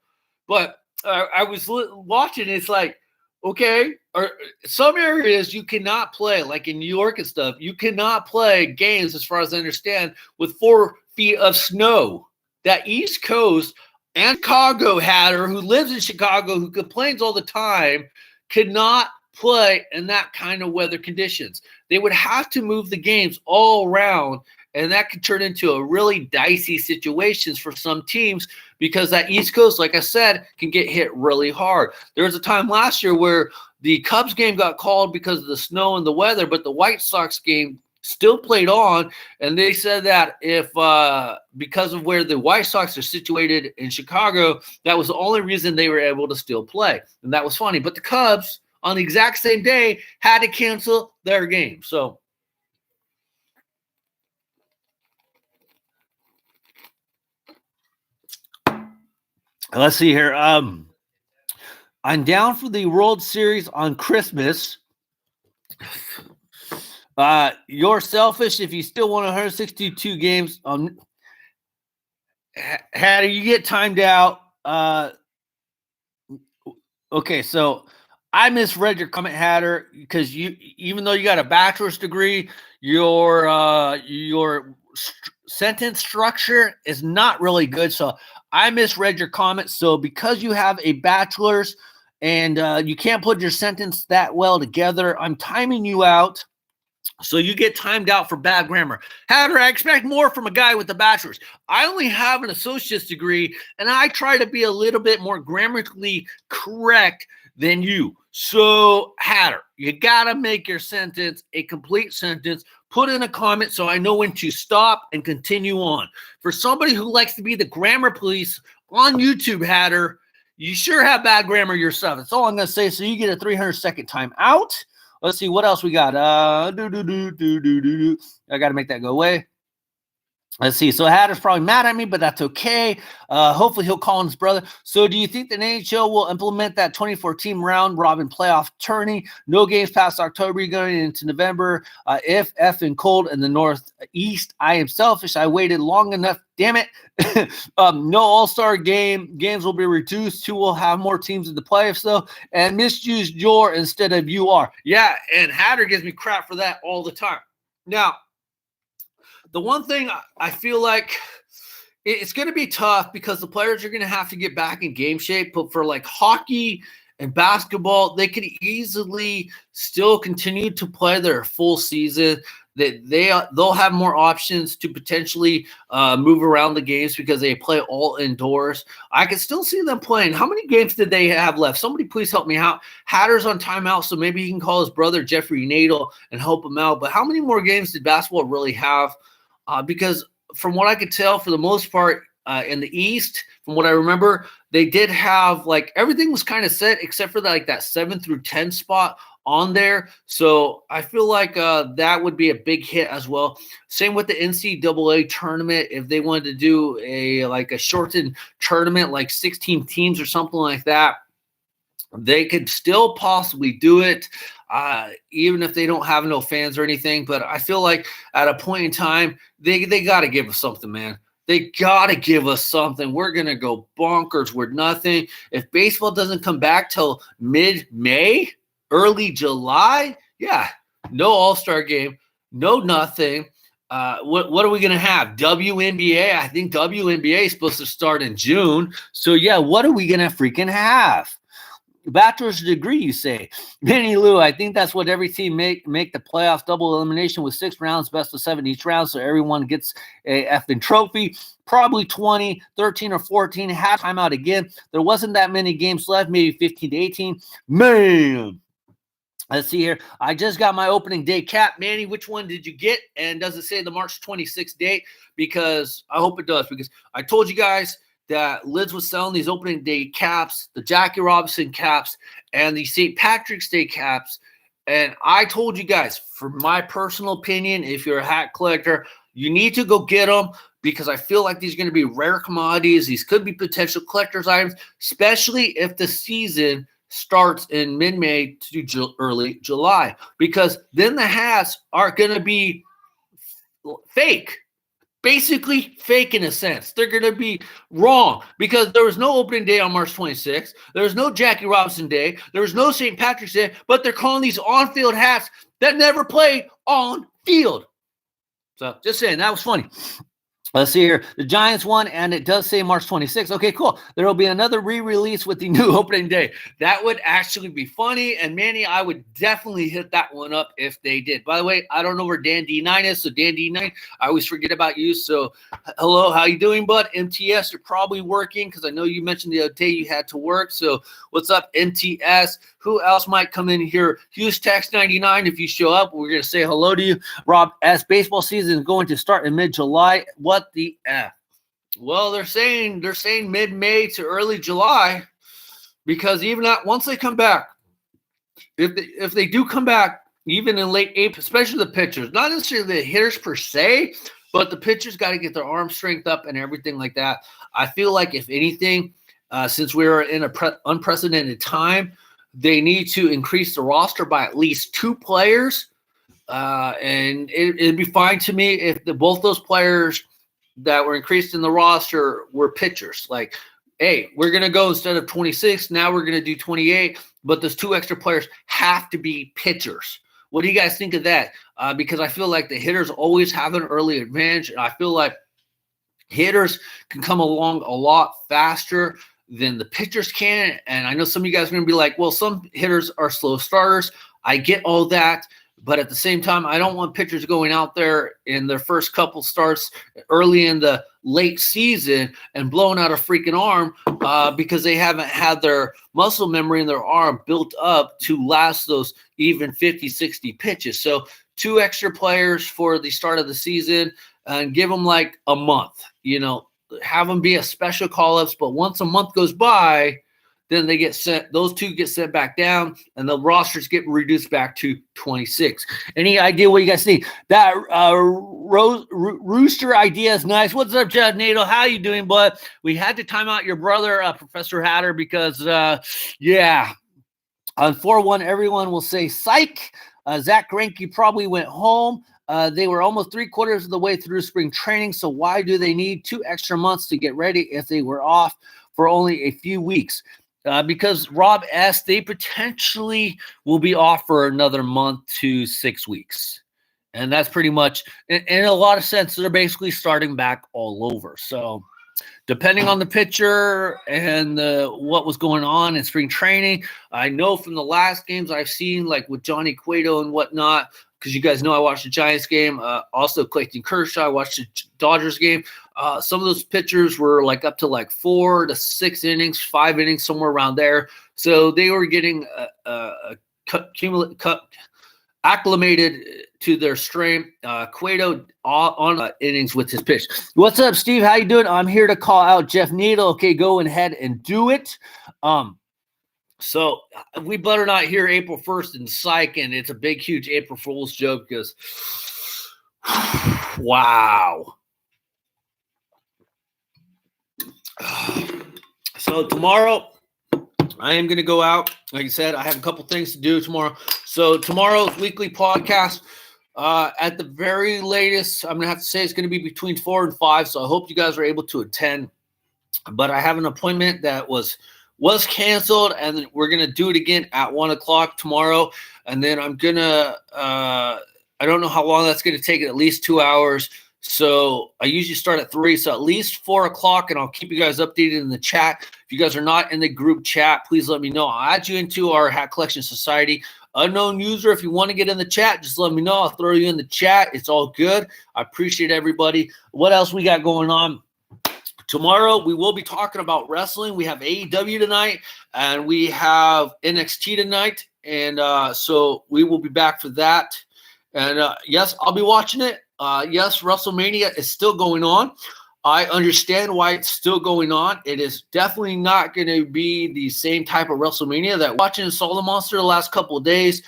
A: But I was watching. It's like, okay, or some areas you cannot play, like in New York and stuff, you cannot play games, as far as I understand, with 4 feet of snow. That East Coast and Chicago Hatter, who lives in Chicago, who complains all the time, could not play in that kind of weather conditions. They would have to move the games all around, and that could turn into a really dicey situations for some teams, because that East Coast, like I said, can get hit really hard. There was a time last year where the Cubs game got called because of the snow and the weather, but the White Sox game still played on, and they said that if because of where the White Sox are situated in Chicago, that was the only reason they were able to still play. And that was funny. But the Cubs, on the exact same day, had to cancel their game. So let's see here. I'm down for the World Series on Christmas. You're selfish if you still want 162 games. Hatter, you get timed out. Okay, so I misread your comment, Hatter, because even though you got a bachelor's degree, your sentence structure is not really good. So I misread your comment. So because you have a bachelor's and you can't put your sentence that well together, I'm timing you out. So you get timed out for bad grammar. Hatter, I expect more from a guy with a bachelor's. I only have an associate's degree, and I try to be a little bit more grammatically correct than you. So, Hatter, you got to make your sentence a complete sentence. Put in a comment so I know when to stop and continue on. For somebody who likes to be the grammar police on YouTube, Hatter, you sure have bad grammar yourself. That's all I'm going to say. So you get a 300-second time out. Let's see what else we got. I got to make that go away. Let's see. So Hatter's probably mad at me, but that's okay. Hopefully he'll call his brother. So do you think the NHL will implement that 24-team round robin playoff tourney? No games past October going into November. If effing cold in the Northeast. I am selfish. I waited long enough. Damn it. No all-star games will be reduced. Two will have more teams in the playoffs, though. And misuse your instead of you are. Yeah, and Hatter gives me crap for that all the time. Now, the one thing I feel like it's going to be tough because the players are going to have to get back in game shape. But for like hockey and basketball, they could easily still continue to play their full season. They'll have more options to potentially move around the games because they play all indoors. I could still see them playing. How many games did they have left? Somebody please help me out. Hatter's on timeout, so maybe he can call his brother Jeffrey Nadel and help him out. But how many more games did basketball really have? Because from what I could tell, for the most part, in the East, from what I remember, they did have like everything was kind of set except for that 7 through 10 spot. on there. So I feel like that would be a big hit as well. Same with the NCAA tournament. If they wanted to do a shortened tournament, like 16 teams or something like that, they could still possibly do it, even if they don't have no fans or anything. But I feel like at a point in time, they got to give us something, man. They got to give us something. We're going to go bonkers with nothing. If baseball doesn't come back till mid-May, early July, yeah, no All-Star game, no nothing. What are we going to have? WNBA? I think WNBA is supposed to start in June. So, yeah, what are we going to freaking have? Bachelor's degree, you say. Benny Lou, I think that's what every team make the playoffs, double elimination with 6 rounds, best of 7 each round, so everyone gets a effing trophy. Probably 20, 13 or 14, half time out again. There wasn't that many games left, maybe 15 to 18. Man. Let's see here. I just got my opening day cap. Manny, which one did you get? And does it say the March 26th date? Because I hope it does, because I told you guys that Lids was selling these opening day caps, the Jackie Robinson caps, and the St. Patrick's Day caps. And I told you guys, for my personal opinion, if you're a hat collector, you need to go get them, because I feel like these are going to be rare commodities. These could be potential collector's items, especially if the season starts in mid-May to early July, because then the hats are going to be fake. Basically fake in a sense. They're going to be wrong, because there was no opening day on March 26th. There was no Jackie Robinson Day. There was no St. Patrick's Day, but they're calling these on-field hats that never played on field. So just saying, that was funny. Let's see here. The Giants won, and it does say March 26th. Okay, cool. There will be another re-release with the new opening day. That would actually be funny, and Manny, I would definitely hit that one up if they did. By the way, I don't know where Dan D9 is, so Dan D9, I always forget about you. So hello, how you doing, bud? MTS, you're probably working, because I know you mentioned the other day you had to work. So what's up, MTS? Who else might come in here? Hughes Tax 99, if you show up, we're going to say hello to you. Rob S. Baseball season is going to start in mid-July. What the F? Well, they're saying mid-May to early July, because even once they come back, if they do come back, even in late April, especially the pitchers, not necessarily the hitters per se, but the pitchers got to get their arm strength up and everything like that. I feel like, if anything, since we are in an unprecedented time, they need to increase the roster by at least 2 players, and it'd be fine to me if both those players that were increased in the roster were pitchers. Like, hey, we're going to go, instead of 26, now we're going to do 28, but those 2 extra players have to be pitchers. What do you guys think of that? Because I feel like the hitters always have an early advantage, and I feel like hitters can come along a lot faster than the pitchers can. And I know some of you guys are going to be like, well, some hitters are slow starters. I get all that. But at the same time, I don't want pitchers going out there in their first couple starts early in the late season and blowing out a freaking arm because they haven't had their muscle memory in their arm built up to last those even 50, 60 pitches. So 2 extra players for the start of the season, and give them like a month, have them be a special call-ups. But once a month goes by, then they get sent. Those 2 get sent back down, and the rosters get reduced back to 26. Any idea what you guys think? That rooster idea is nice. What's up, Jeff Nato? How you doing, bud? We had to time out your brother, Professor Hatter, because on 4-1, everyone will say psych. Zach Greinke probably went home. They were almost 3/4 of the way through spring training, so why do they need 2 extra months to get ready if they were off for only a few weeks? Because Rob S., they potentially will be off for another month to 6 weeks. And that's pretty much, in a lot of sense, they're basically starting back all over. So depending on the pitcher and what was going on in spring training, I know from the last games I've seen, like with Johnny Cueto and whatnot, because you guys know I watched the Giants game. Also, Clayton Kershaw, I watched the Dodgers game. Some of those pitchers were like up to like 4 to 6 innings, 5 innings, somewhere around there. So they were getting acclimated to their strength. Cueto on innings with his pitch. What's up, Steve? How you doing? I'm here to call out Jeff Needle. Okay, go ahead and do it. So we better not hear April 1st in psych, and it's a big, huge April Fool's joke because, wow. So tomorrow, I am going to go out. Like I said, I have a couple things to do tomorrow. So tomorrow's weekly podcast, at the very latest, I'm going to have to say it's going to be between 4 and 5. So I hope you guys are able to attend. But I have an appointment that was canceled, and we're going to do it again at 1 o'clock tomorrow. And then I'm going to, I don't know how long that's going to take, at least 2 hours. So I usually start at 3, so at least 4 o'clock, and I'll keep you guys updated in the chat. If you guys are not in the group chat, please let me know. I'll add you into our Hat Collection Society. Unknown user, if you want to get in the chat, just let me know. I'll throw you in the chat. It's all good. I appreciate everybody. What else we got going on? Tomorrow, we will be talking about wrestling. We have AEW tonight, and we have NXT tonight. And so we will be back for that. And yes, I'll be watching it. Yes, WrestleMania is still going on. I understand why it's still going on. It is definitely not going to be the same type of WrestleMania that watching Saw the Monster the last couple of days.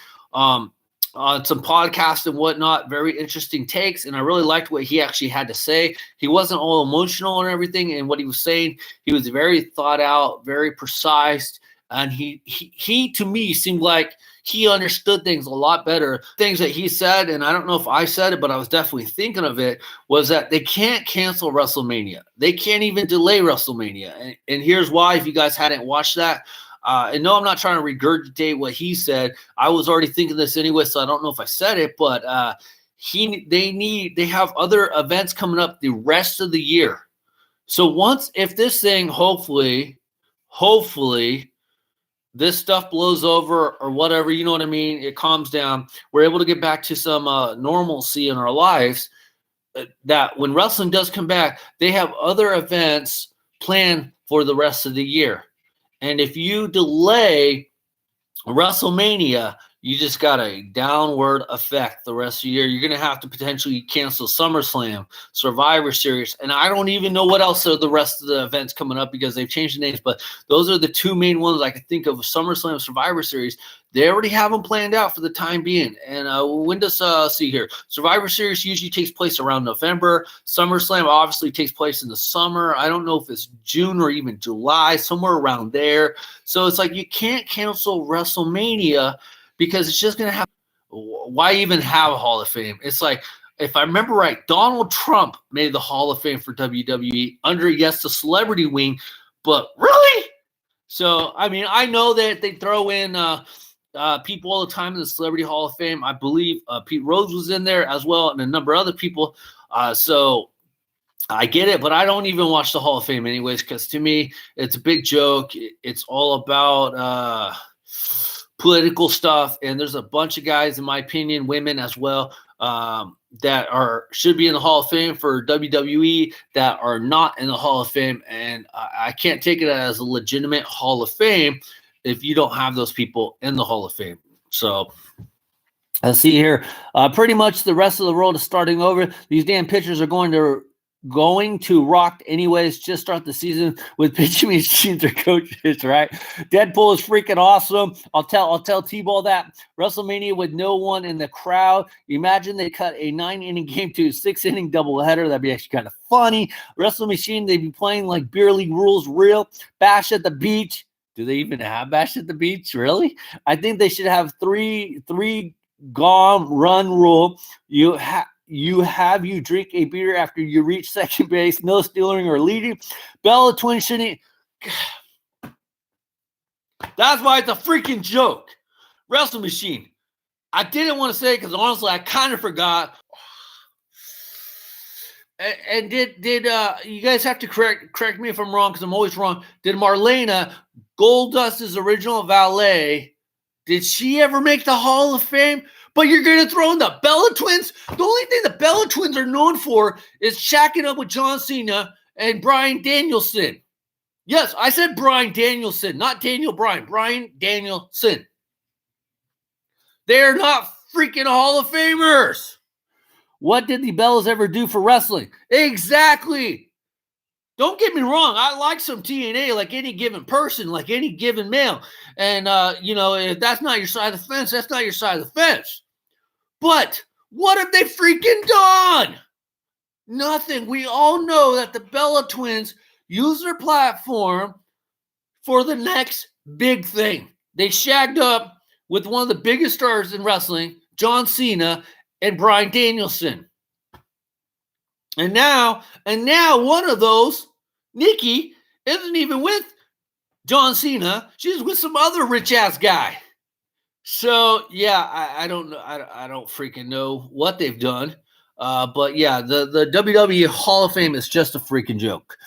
A: On some podcasts and whatnot, very interesting takes, and I really liked what he actually had to say. He wasn't all emotional and everything, and what he was saying, he was very thought out, very precise, and he to me seemed like he understood things a lot better. Things that he said, and I don't know if I said it, but I was definitely thinking of it, was that they can't cancel WrestleMania. They can't even delay WrestleMania, and here's why. If you guys hadn't watched that. And no, I'm not trying to regurgitate what he said. I was already thinking this anyway, so I don't know if I said it, but they have other events coming up the rest of the year. So if this thing, hopefully, this stuff blows over or whatever, you know what I mean, it calms down, we're able to get back to some normalcy in our lives, that when wrestling does come back, they have other events planned for the rest of the year. And if you delay WrestleMania, you just got a downward effect the rest of the year. You're going to have to potentially cancel SummerSlam, Survivor Series, and I don't even know what else are the rest of the events coming up because they've changed the names, but those are the two main ones I can think of, SummerSlam, Survivor Series. They already have them planned out for the time being. And when does, see here, Survivor Series usually takes place around November. SummerSlam obviously takes place in the summer. I don't know if it's June or even July, somewhere around there. So it's like you can't cancel WrestleMania because it's just going to have, why even have a Hall of Fame? It's like, if I remember right, Donald Trump made the Hall of Fame for WWE under, yes, the celebrity wing, but really? So, I mean, I know that they throw in people all the time in the Celebrity Hall of Fame. I believe Pete Rose was in there as well, and a number of other people. So I get it, but I don't even watch the Hall of Fame anyways, because to me, it's a big joke. It's all about political stuff, and there's a bunch of guys, in my opinion, women as well, that should be in the Hall of Fame for WWE that are not in the Hall of Fame, and I can't take it as a legitimate Hall of Fame if you don't have those people in the Hall of Fame. So I see here, pretty much the rest of the world is starting over. These damn pitchers are going to rock anyways. Just start the season with pitching machines or coaches, right? Deadpool is freaking awesome. I'll tell T-Ball that. WrestleMania with no one in the crowd. Imagine they cut a 9-inning game to a 6-inning doubleheader. That'd be actually kind of funny. Wrestle Machine, they'd be playing like beer league rules real. Bash at the beach. Do they even have Bash at the beach? Really? I think they should have three gone run rule. You drink a beer after you reach second base, no stealing or leading. Bella Twins shouldn't. That's why it's a freaking joke. Wrestle Machine. I didn't want to say it because honestly, I kind of forgot. And did you guys have to correct me if I'm wrong, because I'm always wrong. Did Marlena, Goldust's original valet, did she ever make the Hall of Fame? But you're going to throw in the Bella Twins? The only thing the Bella Twins are known for is shacking up with John Cena and Bryan Danielson. Yes, I said Bryan Danielson, not Daniel Bryan. Bryan Danielson. They're not freaking Hall of Famers. What did the Bellas ever do for wrestling? Exactly. Don't get me wrong. I like some TNA like any given person, like any given male. And, if that's not your side of the fence, that's not your side of the fence. But what have they freaking done? Nothing. We all know that the Bella Twins use their platform for the next big thing. They shagged up with one of the biggest stars in wrestling, John Cena and Bryan Danielson. And now one of those, Nikki, isn't even with John Cena. She's with some other rich ass guy. So yeah, I don't know. I don't freaking know what they've done. But yeah, the WWE Hall of Fame is just a freaking joke.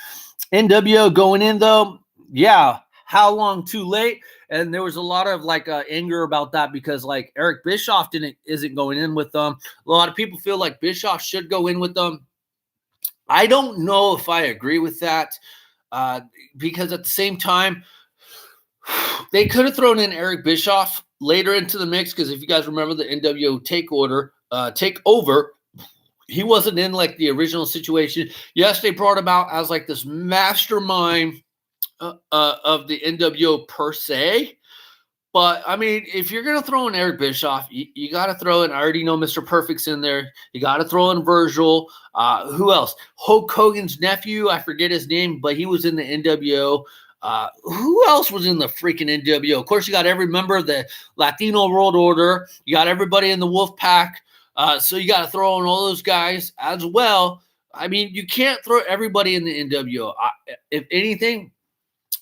A: NWO going in though, yeah. How long too late? And there was a lot of anger about that because Eric Bischoff isn't going in with them. A lot of people feel like Bischoff should go in with them. I don't know if I agree with that because at the same time, they could have thrown in Eric Bischoff later into the mix because if you guys remember the NWO takeover, he wasn't in the original situation. Yes, they brought him out as this mastermind of the NWO per se. But, I mean, if you're going to throw in Eric Bischoff, you got to throw in, I already know Mr. Perfect's in there. You got to throw in Virgil. Who else? Hulk Hogan's nephew, I forget his name, but he was in the NWO. Who else was in the freaking NWO? Of course, you got every member of the Latino World Order. You got everybody in the Wolf Pack. So you got to throw in all those guys as well. I mean, you can't throw everybody in the NWO. If anything,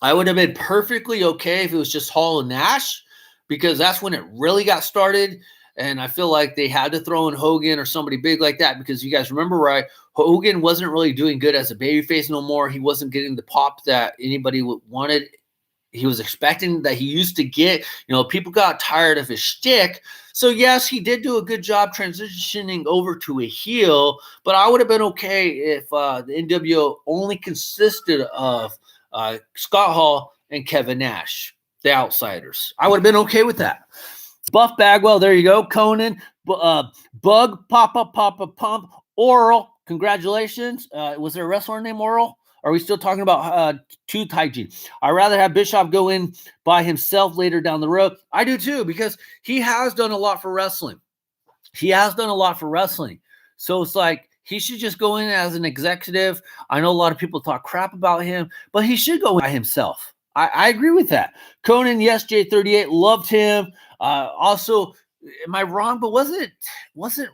A: I would have been perfectly okay if it was just Hall and Nash because that's when it really got started. And I feel like they had to throw in Hogan or somebody big like that because you guys remember, right? Hogan wasn't really doing good as a babyface no more. He wasn't getting the pop that anybody wanted. He was expecting that he used to get. People got tired of his shtick. So, yes, he did do a good job transitioning over to a heel, but I would have been okay if the NWO only consisted of Scott Hall and Kevin Nash, the Outsiders. I would have been okay with that. Buff Bagwell, there you go. Conan, Bug, Papa, Pump, Oral. Congratulations. Was there a wrestler named Oral? Are we still talking about tooth hygiene? I'd rather have Bischoff go in by himself later down the road. I do too, because he has done a lot for wrestling. So it's he should just go in as an executive. I know a lot of people talk crap about him, but he should go in by himself. I agree with that. Conan, yes, J38, loved him. Also, am I wrong? But wasn't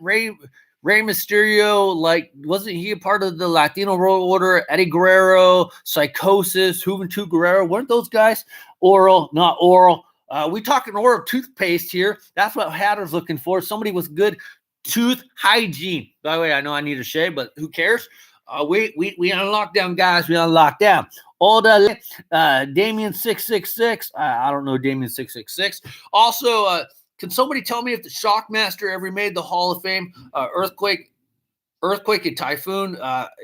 A: Rey Mysterio, wasn't he a part of the Latino World Order? Eddie Guerrero, Psychosis, Juventud Guerrero, weren't those guys? Oral, not Oral. We talking oral toothpaste here. That's what Hatter's looking for. Somebody with good tooth hygiene. By the way, I know I need a shave, but who cares? We on lockdown, guys. We on lockdown. All the Damien 666. I don't know Damien 666. Also, can somebody tell me if the Shockmaster ever made the Hall of Fame? Earthquake and Typhoon.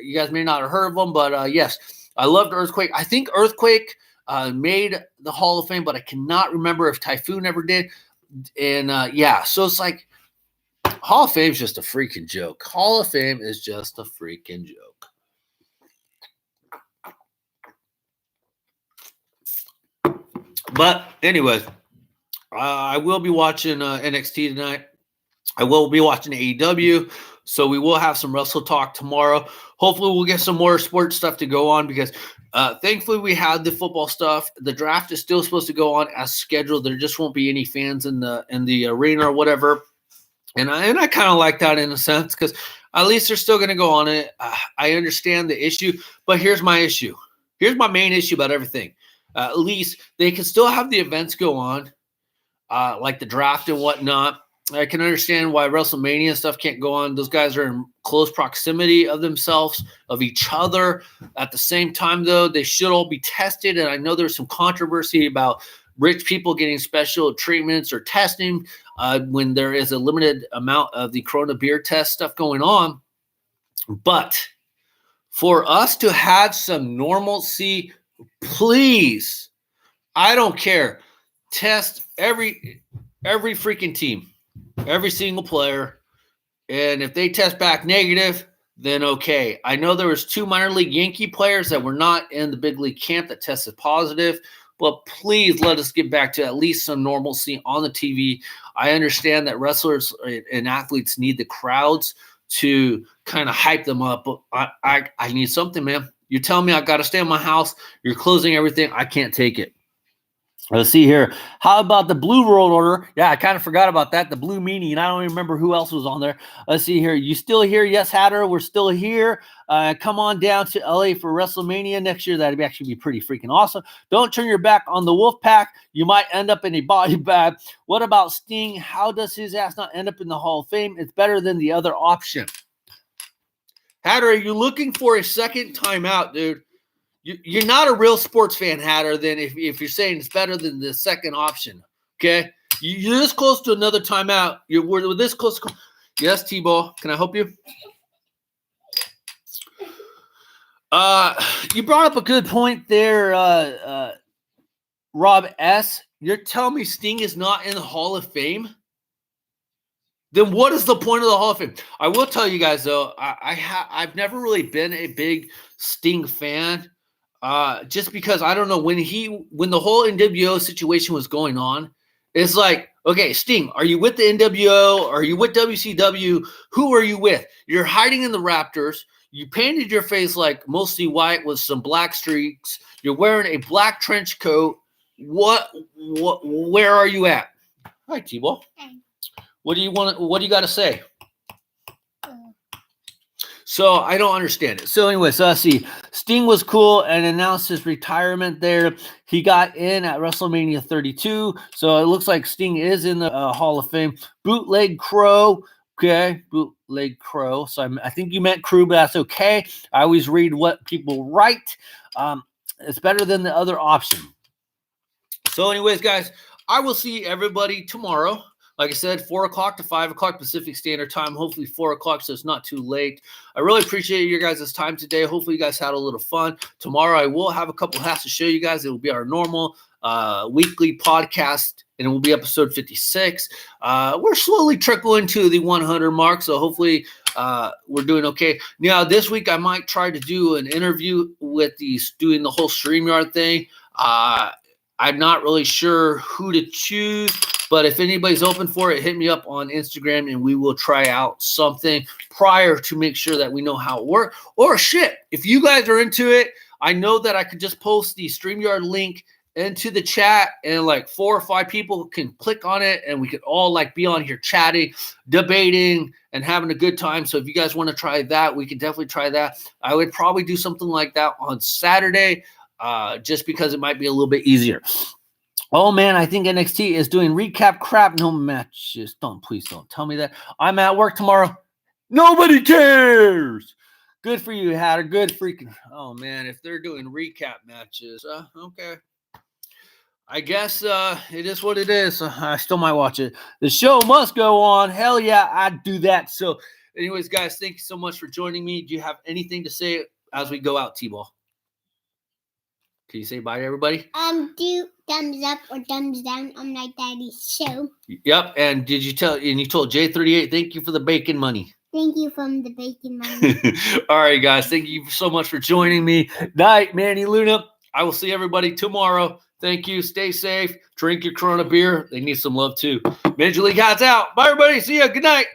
A: You guys may not have heard of them, but yes, I loved Earthquake. I think Earthquake made the Hall of Fame, but I cannot remember if Typhoon ever did. And so it's Hall of Fame is just a freaking joke. Hall of Fame is just a freaking joke. But anyways, I will be watching NXT tonight. I will be watching AEW. So we will have some Wrestle Talk tomorrow. Hopefully we'll get some more sports stuff to go on because thankfully we had the football stuff. The draft is still supposed to go on as scheduled. There just won't be any fans in the arena or whatever. And I kind of like that in a sense because at least they're still going to go on it. I understand the issue, but here's my issue. Here's my main issue about everything. At least they can still have the events go on, like the draft and whatnot. I can understand why WrestleMania stuff can't go on. Those guys are in close proximity of themselves, of each other. At the same time, though, they should all be tested. And I know there's some controversy about rich people getting special treatments or testing when there is a limited amount of the Corona beer test stuff going on. But for us to have some normalcy, please, I don't care. Test every freaking team, every single player. And if they test back negative, then okay. I know there was 2 minor league Yankee players that were not in the big league camp that tested positive, but please let us get back to at least some normalcy on the TV. I understand that wrestlers and athletes need the crowds to kind of hype them up, but I need something, man. You're telling me I got to stay in my house. You're closing everything. I can't take it. Let's see here. How about the Blue World Order? Yeah, I kind of forgot about that. The Blue Meanie, and I don't even remember who else was on there. Let's see here. You still here? Yes, Hatter, we're still here. Come on down to LA for WrestleMania next year. That'd actually be pretty freaking awesome. Don't turn your back on the Wolfpack. You might end up in a body bag. What about Sting? How does his ass not end up in the Hall of Fame? It's better than the other option. Hatter, are you looking for a second timeout, dude? You're not a real sports fan, Hatter, then if you're saying it's better than the second option, okay? You're this close to another timeout. We're this close. Yes, T-Ball, can I help you? You brought up a good point there, Rob S. You're telling me Sting is not in the Hall of Fame? Then what is the point of the Hall of Fame? I will tell you guys, though, I've never really been a big Sting fan. Just because I don't know when the whole NWO situation was going on, it's like, okay, Sting, are you with the NWO? Are you with WCW? Who are you with? You're hiding in the Raptors. You painted your face like mostly white with some black streaks. You're wearing a black trench coat. Where are you at? Hi, T-Ball. What do you got to say? So I don't understand it. So anyways, let's see. Sting was cool and announced his retirement there. He got in at WrestleMania 32. So it looks like Sting is in the Hall of Fame. Bootleg Crow. Okay, Bootleg Crow. So I think you meant crew, but that's okay. I always read what people write. It's better than the other option. So anyways, guys, I will see everybody tomorrow. Like I said, 4 o'clock to 5 o'clock Pacific Standard Time. Hopefully 4 o'clock, so it's not too late. I really appreciate your guys' time today. Hopefully you guys had a little fun. Tomorrow I will have a couple hats to show you guys. It will be our normal weekly podcast, and it will be episode 56. We're slowly trickling to the 100 mark, so hopefully we're doing okay. Now, this week I might try to do an interview with doing the whole StreamYard thing. I'm not really sure who to choose, but if anybody's open for it, hit me up on Instagram and we will try out something prior to make sure that we know how it works. Or shit, if you guys are into it, I know that I could just post the StreamYard link into the chat and like 4 or 5 people can click on it and we could all like be on here chatting, debating, and having a good time. So if you guys want to try that, we can definitely try that. I would probably do something like that on Saturday. Just because it might be a little bit easier. Oh man, I think NXT is doing recap crap. No matches. Please don't tell me that. I'm at work tomorrow. Nobody cares. Good for you, Hatter. Good freaking. Oh man, if they're doing recap matches, okay. I guess it is what it is. I still might watch it. The show must go on. Hell yeah, I'd do that. So, anyways, guys, thank you so much for joining me. Do you have anything to say as we go out, T-Ball? Can you say bye to everybody?
C: Do thumbs up or thumbs down on my daddy's show.
A: Yep. And you told J38, thank you for the bacon money.
C: Thank you from the bacon money.
A: All right, guys. Thank you so much for joining me. Night, Manny Luna. I will see everybody tomorrow. Thank you. Stay safe. Drink your Corona beer. They need some love too. Major League Hatz out. Bye, everybody. See ya. Good night.